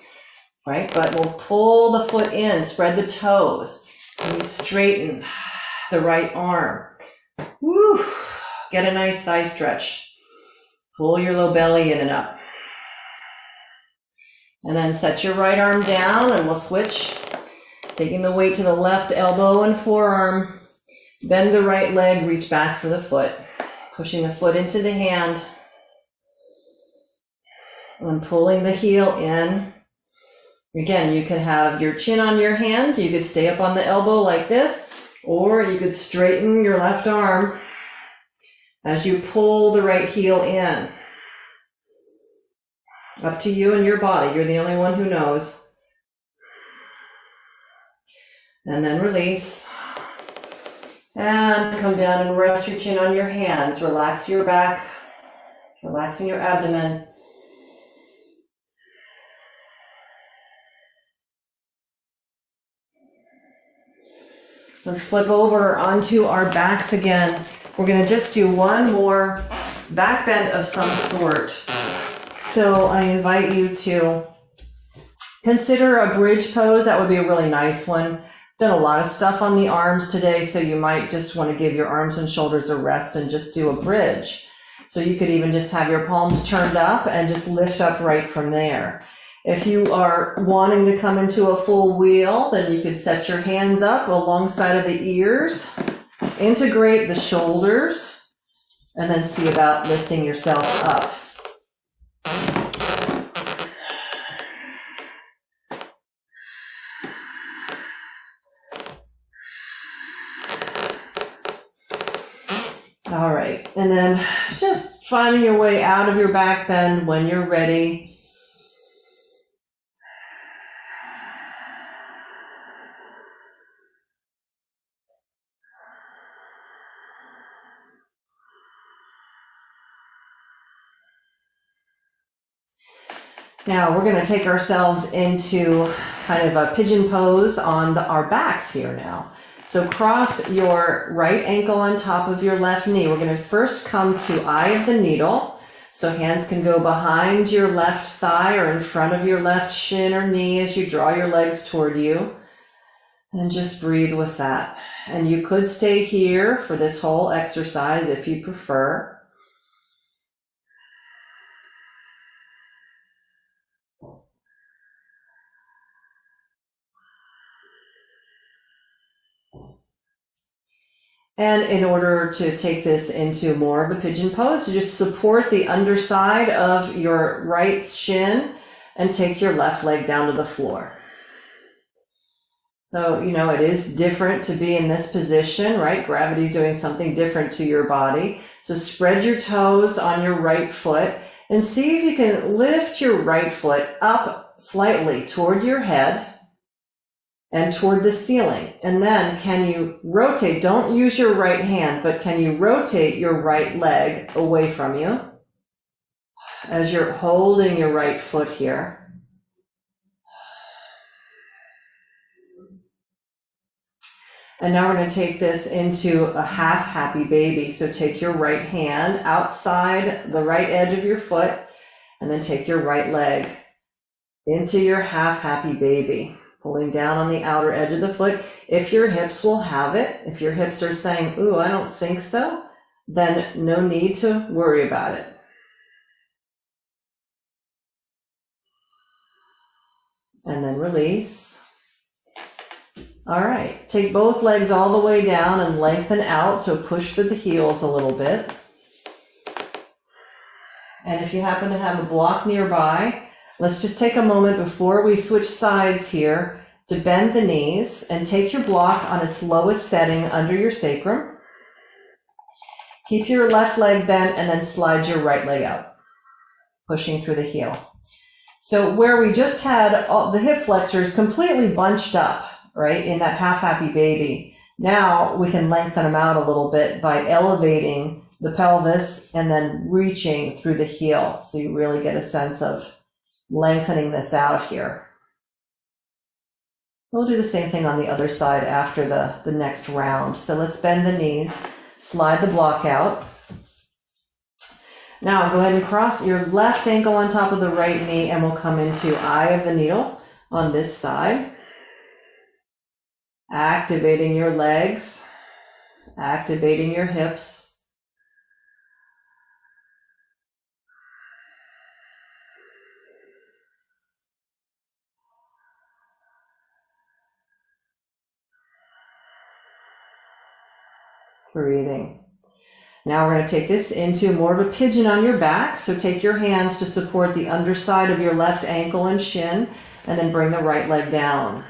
[SPEAKER 1] right? But we'll pull the foot in, spread the toes, and you straighten the right arm. Woo! Get a nice thigh stretch. Pull your low belly in and up. And then set your right arm down and we'll switch. Taking the weight to the left elbow and forearm. Bend the right leg, reach back for the foot. Pushing the foot into the hand. And pulling the heel in. Again, you could have your chin on your hand. You could stay up on the elbow like this, or you could straighten your left arm as you pull the right heel in. Up to you and your body. You're the only one who knows. And then release. And come down and rest your chin on your hands. Relax your back, relaxing your abdomen. Let's flip over onto our backs again. We're going to just do one more back bend of some sort. So I invite you to consider a bridge pose. That would be a really nice one. Done a lot of stuff on the arms today, so you might just want to give your arms and shoulders a rest and just do a bridge. So you could even just have your palms turned up and just lift up right from there. If you are wanting to come into a full wheel, then you could set your hands up alongside of the ears, integrate the shoulders, and then see about lifting yourself up. All right, and then just finding your way out of your back bend when you're ready. Now we're going to take ourselves into kind of a pigeon pose on our backs here now. So cross your right ankle on top of your left knee. We're going to first come to eye of the needle. So hands can go behind your left thigh or in front of your left shin or knee as you draw your legs toward you. And just breathe with that. And you could stay here for this whole exercise if you prefer. And in order to take this into more of a pigeon pose, you just support the underside of your right shin and take your left leg down to the floor. So, you know, it is different to be in this position, right? Gravity's doing something different to your body. So spread your toes on your right foot and see if you can lift your right foot up slightly toward your head and toward the ceiling. And then can you rotate? Don't use your right hand, but can you rotate your right leg away from you as you're holding your right foot here? And now we're going to take this into a half happy baby. So take your right hand outside the right edge of your foot and then take your right leg into your half happy baby. Pulling down on the outer edge of the foot. If your hips will have it, if your hips are saying, ooh, I don't think so, then no need to worry about it. And then release. All right, take both legs all the way down and lengthen out, so push through the heels a little bit. And if you happen to have a block nearby, let's just take a moment before we switch sides here to bend the knees and take your block on its lowest setting under your sacrum. Keep your left leg bent and then slide your right leg out, pushing through the heel. So where we just had all the hip flexors completely bunched up, right, in that half happy baby, now we can lengthen them out a little bit by elevating the pelvis and then reaching through the heel. So you really get a sense of lengthening this out here. We'll do the same thing on the other side after the next round. So let's bend the knees, slide the block out. Now go ahead and cross your left ankle on top of the right knee and we'll come into eye of the needle on this side. Activating your legs, activating your hips. Breathing. Now we're going to take this into more of a pigeon on your back. So take your hands to support the underside of your left ankle and shin, and then bring the right leg down.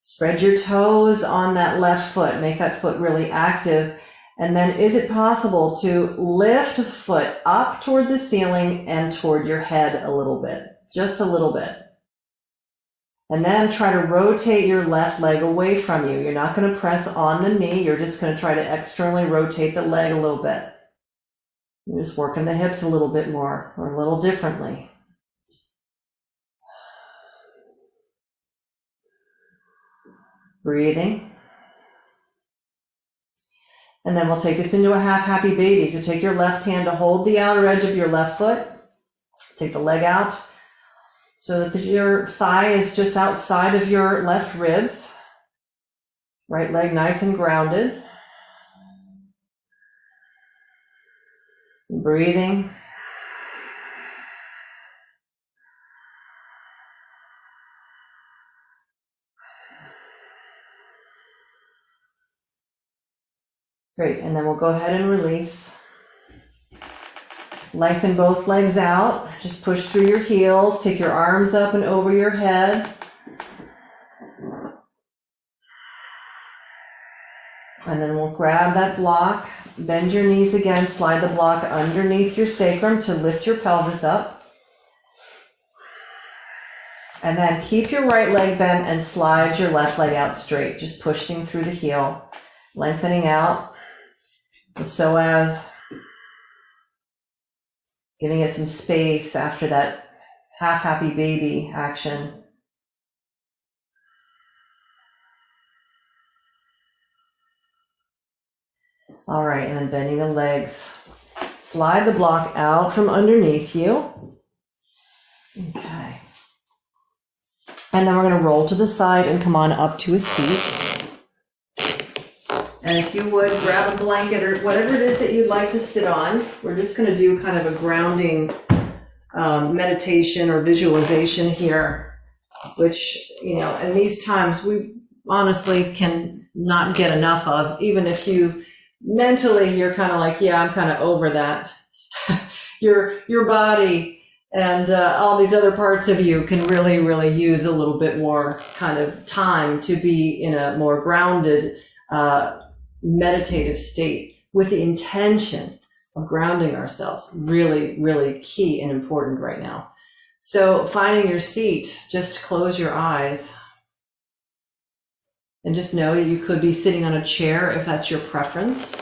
[SPEAKER 1] Spread your toes on that left foot. Make that foot really active. And then is it possible to lift the foot up toward the ceiling and toward your head a little bit? Just a little bit. And then try to rotate your left leg away from you. You're not going to press on the knee. You're just going to try to externally rotate the leg a little bit. You're just working the hips a little bit more or a little differently. Breathing. And then we'll take this into a half happy baby. So take your left hand to hold the outer edge of your left foot. Take the leg out so that your thigh is just outside of your left ribs. Right leg nice and grounded. Breathing. Great, and then we'll go ahead and release. Lengthen both legs out. Just push through your heels. Take your arms up and over your head. And then we'll grab that block. Bend your knees again. Slide the block underneath your sacrum to lift your pelvis up. And then keep your right leg bent and slide your left leg out straight. Just pushing through the heel. Lengthening out. The psoas. Giving it some space after that half happy baby action. All right, and then bending the legs. Slide the block out from underneath you. Okay. And then we're going to roll to the side and come on up to a seat. And if you would, grab a blanket or whatever it is that you'd like to sit on. We're just going to do kind of a grounding meditation or visualization here, which, you know, in these times we honestly can not get enough of. Even if you mentally, you're kind of like, yeah, I'm kind of over that. Your body and all these other parts of you can really, really use a little bit more kind of time to be in a more grounded, meditative state with the intention of grounding ourselves. Really, really key and important right now. So finding your seat, just close your eyes and just know you could be sitting on a chair if that's your preference.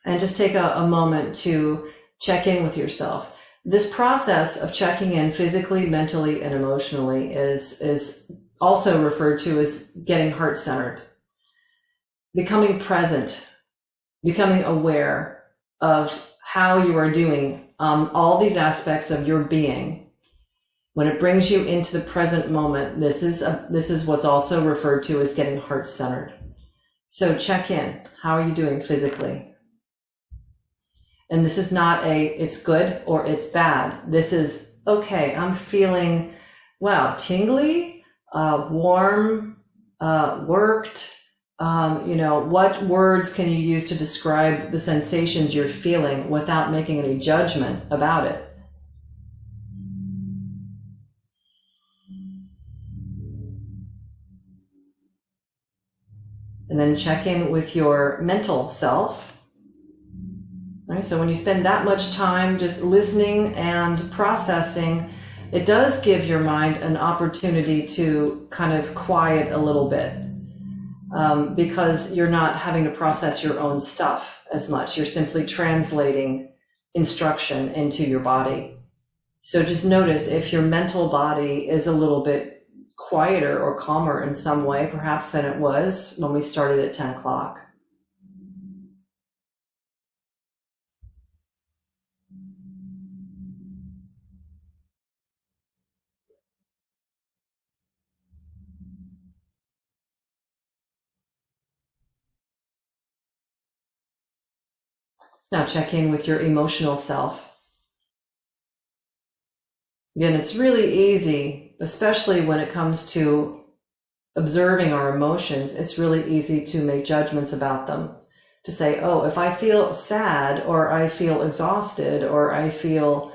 [SPEAKER 1] And just take a moment to check in with yourself. This process of checking in physically, mentally, and emotionally is also referred to as getting heart-centered, becoming present, becoming aware of how you are doing all these aspects of your being. When it brings you into the present moment, this is what's also referred to as getting heart-centered. So check in. How are you doing physically? And this is not it's good or it's bad. This is, okay, I'm feeling, wow, tingly, warm, worked. What words can you use to describe the sensations you're feeling without making any judgment about it? And then check in with your mental self. Right, so when you spend that much time just listening and processing, it does give your mind an opportunity to kind of quiet a little bit, because you're not having to process your own stuff as much. You're simply translating instruction into your body. So just notice if your mental body is a little bit quieter or calmer in some way, perhaps than it was when we started at 10 o'clock. Now check in with your emotional self. Again, it's really easy, especially when it comes to observing our emotions, it's really easy to make judgments about them. To say, oh, if I feel sad or I feel exhausted or I feel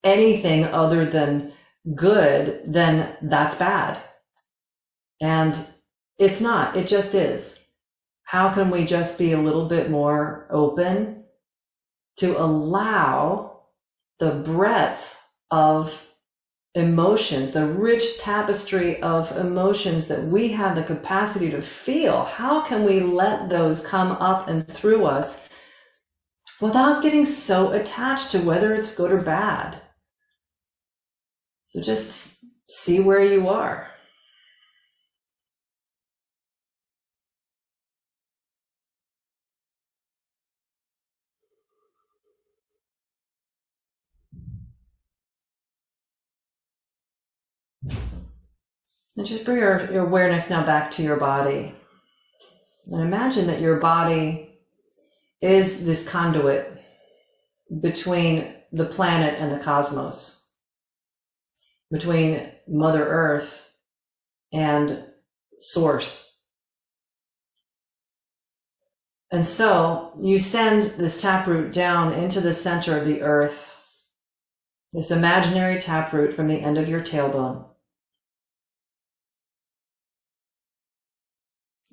[SPEAKER 1] anything other than good, then that's bad. And it's not, it just is. How can we just be a little bit more open to allow the breadth of emotions, the rich tapestry of emotions that we have the capacity to feel? How can we let those come up and through us without getting so attached to whether it's good or bad? So just see where you are. And just bring your awareness now back to your body. And imagine that your body is this conduit between the planet and the cosmos, between Mother Earth and Source. And so you send this taproot down into the center of the earth, this imaginary taproot from the end of your tailbone.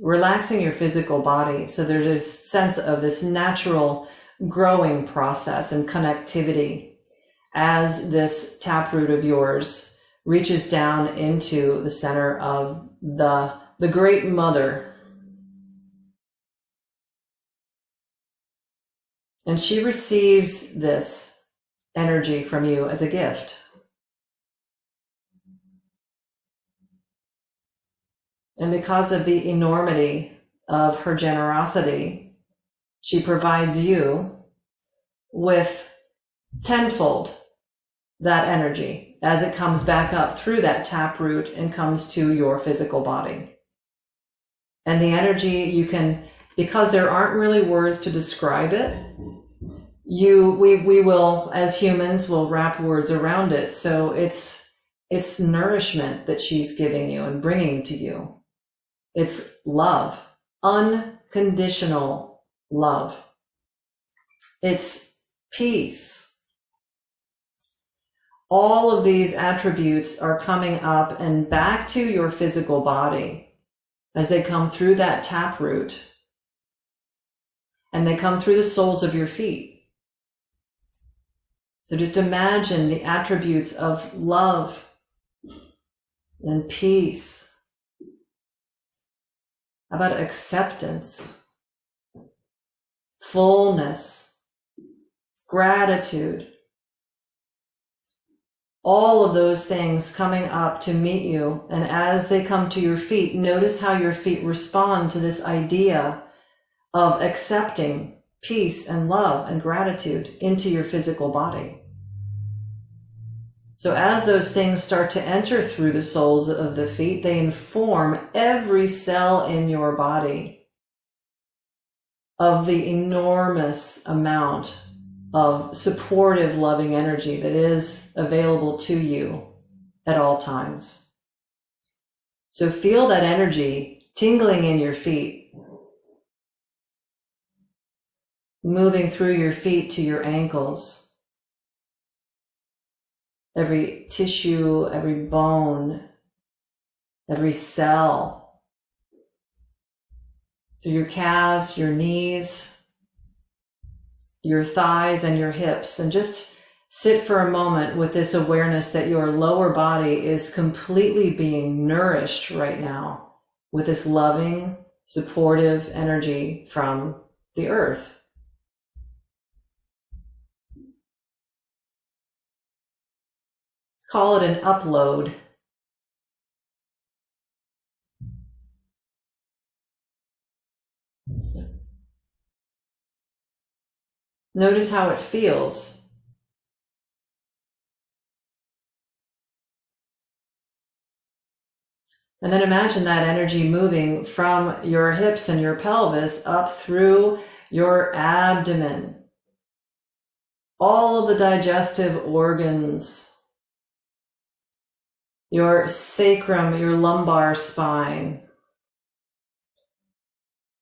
[SPEAKER 1] Relaxing your physical body so there's a sense of this natural growing process and connectivity as this taproot of yours reaches down into the center of the Great Mother. And she receives this energy from you as a gift. And because of the enormity of her generosity, she provides you with tenfold that energy as it comes back up through that taproot and comes to your physical body. And the energy you can, because there aren't really words to describe it, we will, as humans, will wrap words around it. So it's nourishment that she's giving you and bringing to you. It's love, unconditional love. It's peace. All of these attributes are coming up and back to your physical body as they come through that taproot, and they come through the soles of your feet. So just imagine the attributes of love and peace. How about acceptance, fullness, gratitude? All of those things coming up to meet you. And as they come to your feet, notice how your feet respond to this idea of accepting peace and love and gratitude into your physical body. So as those things start to enter through the soles of the feet, they inform every cell in your body of the enormous amount of supportive, loving energy that is available to you at all times. So feel that energy tingling in your feet, moving through your feet to your ankles. Every tissue, every bone, every cell, through your calves, your knees, your thighs, and your hips. And just sit for a moment with this awareness that your lower body is completely being nourished right now with this loving, supportive energy from the earth. Call it an upload. Notice how it feels. And then imagine that energy moving from your hips and your pelvis up through your abdomen. All of the digestive organs, your sacrum, your lumbar spine,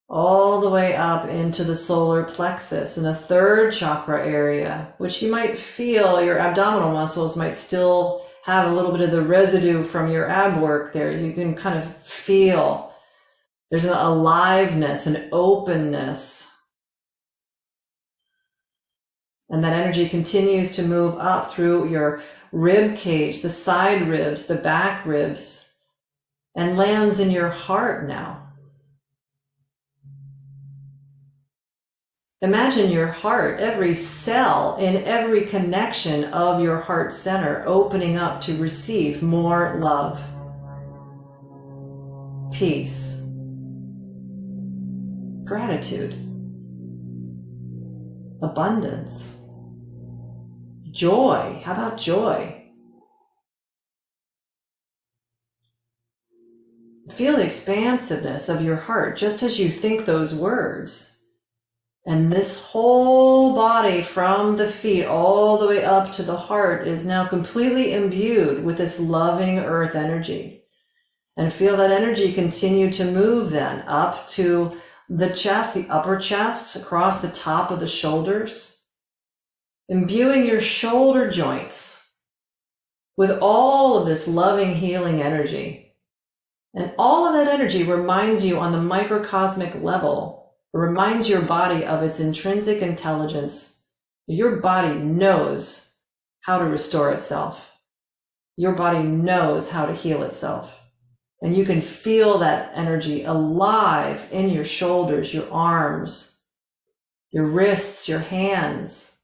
[SPEAKER 1] all the way up into the solar plexus and the third chakra area, which you might feel your abdominal muscles might still have a little bit of the residue from your ab work there. You can kind of feel there's an aliveness, an openness. And that energy continues to move up through your rib cage, the side ribs, the back ribs, and lands in your heart now. Imagine your heart, every cell in every connection of your heart center opening up to receive more love, peace, gratitude, abundance, joy. How about joy? Feel the expansiveness of your heart just as you think those words. And this whole body from the feet all the way up to the heart is now completely imbued with this loving earth energy. And feel that energy continue to move then up to the chest, the upper chest, across the top of the shoulders, imbuing your shoulder joints with all of this loving, healing energy. And all of that energy reminds you on the microcosmic level, reminds your body of its intrinsic intelligence. Your body knows how to restore itself. Your body knows how to heal itself. And you can feel that energy alive in your shoulders, your arms, your wrists, your hands.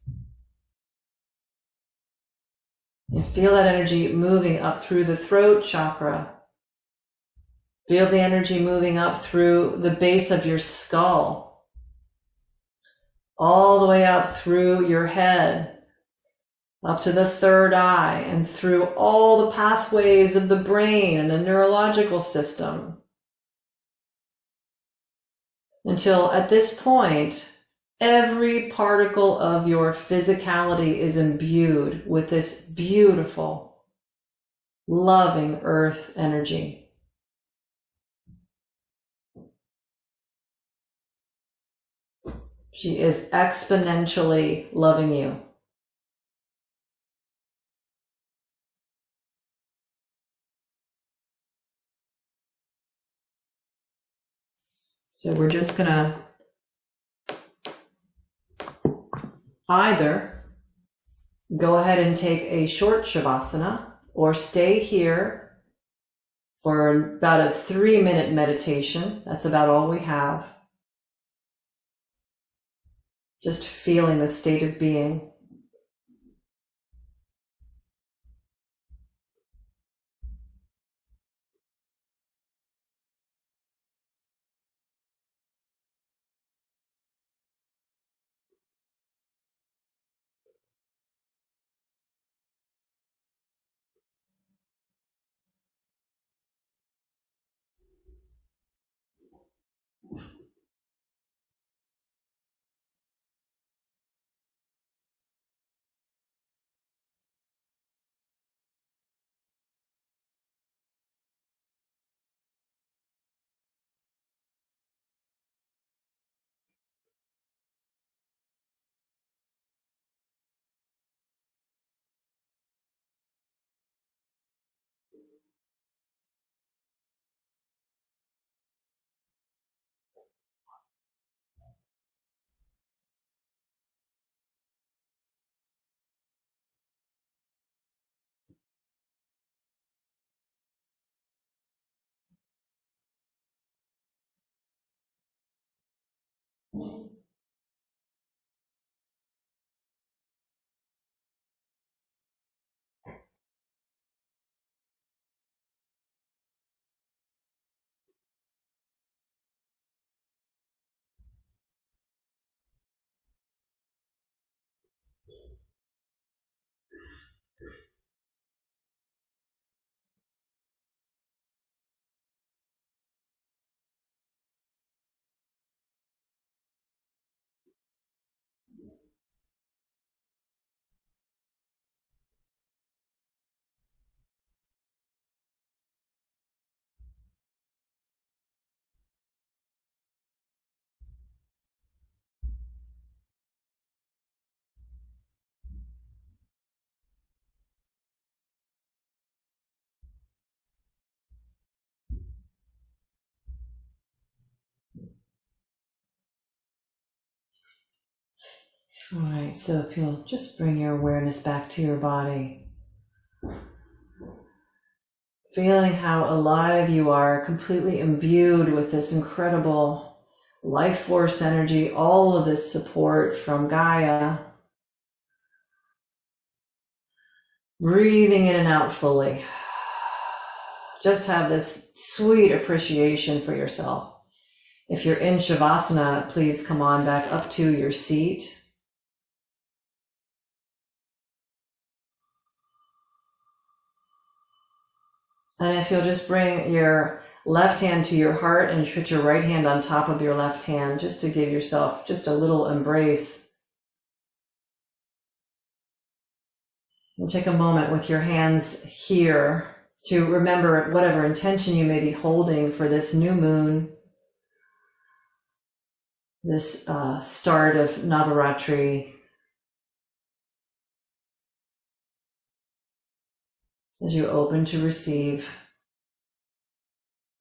[SPEAKER 1] And feel that energy moving up through the throat chakra. Feel the energy moving up through the base of your skull, all the way up through your head, up to the third eye, and through all the pathways of the brain and the neurological system. Until at this point, every particle of your physicality is imbued with this beautiful, loving earth energy. She is exponentially loving you. So we're just gonna either go ahead and take a short shavasana or stay here for about a 3-minute meditation. That's about all we have. Just feeling the state of being. All right, so if you'll just bring your awareness back to your body, feeling how alive you are, completely imbued with this incredible life force energy, all of this support from Gaia. Breathing in and out fully. Just have this sweet appreciation for yourself. If you're in Shavasana, please come on back up to your seat. And if you'll just bring your left hand to your heart and put your right hand on top of your left hand, just to give yourself just a little embrace. And take a moment with your hands here to remember whatever intention you may be holding for this new moon, this start of Navratri. As you open to receive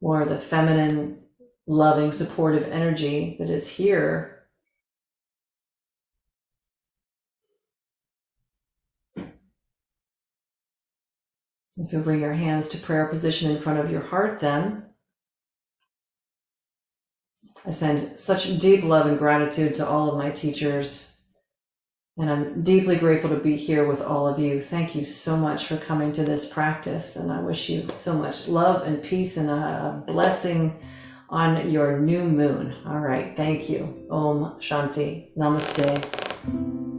[SPEAKER 1] more of the feminine, loving, supportive energy that is here. If you'll bring your hands to prayer position in front of your heart, then I send such deep love and gratitude to all of my teachers, and I'm deeply grateful to be here with all of you. Thank you so much for coming to this practice, and I wish you so much love and peace and a blessing on your new moon. All right, thank you. Om Shanti. Namaste.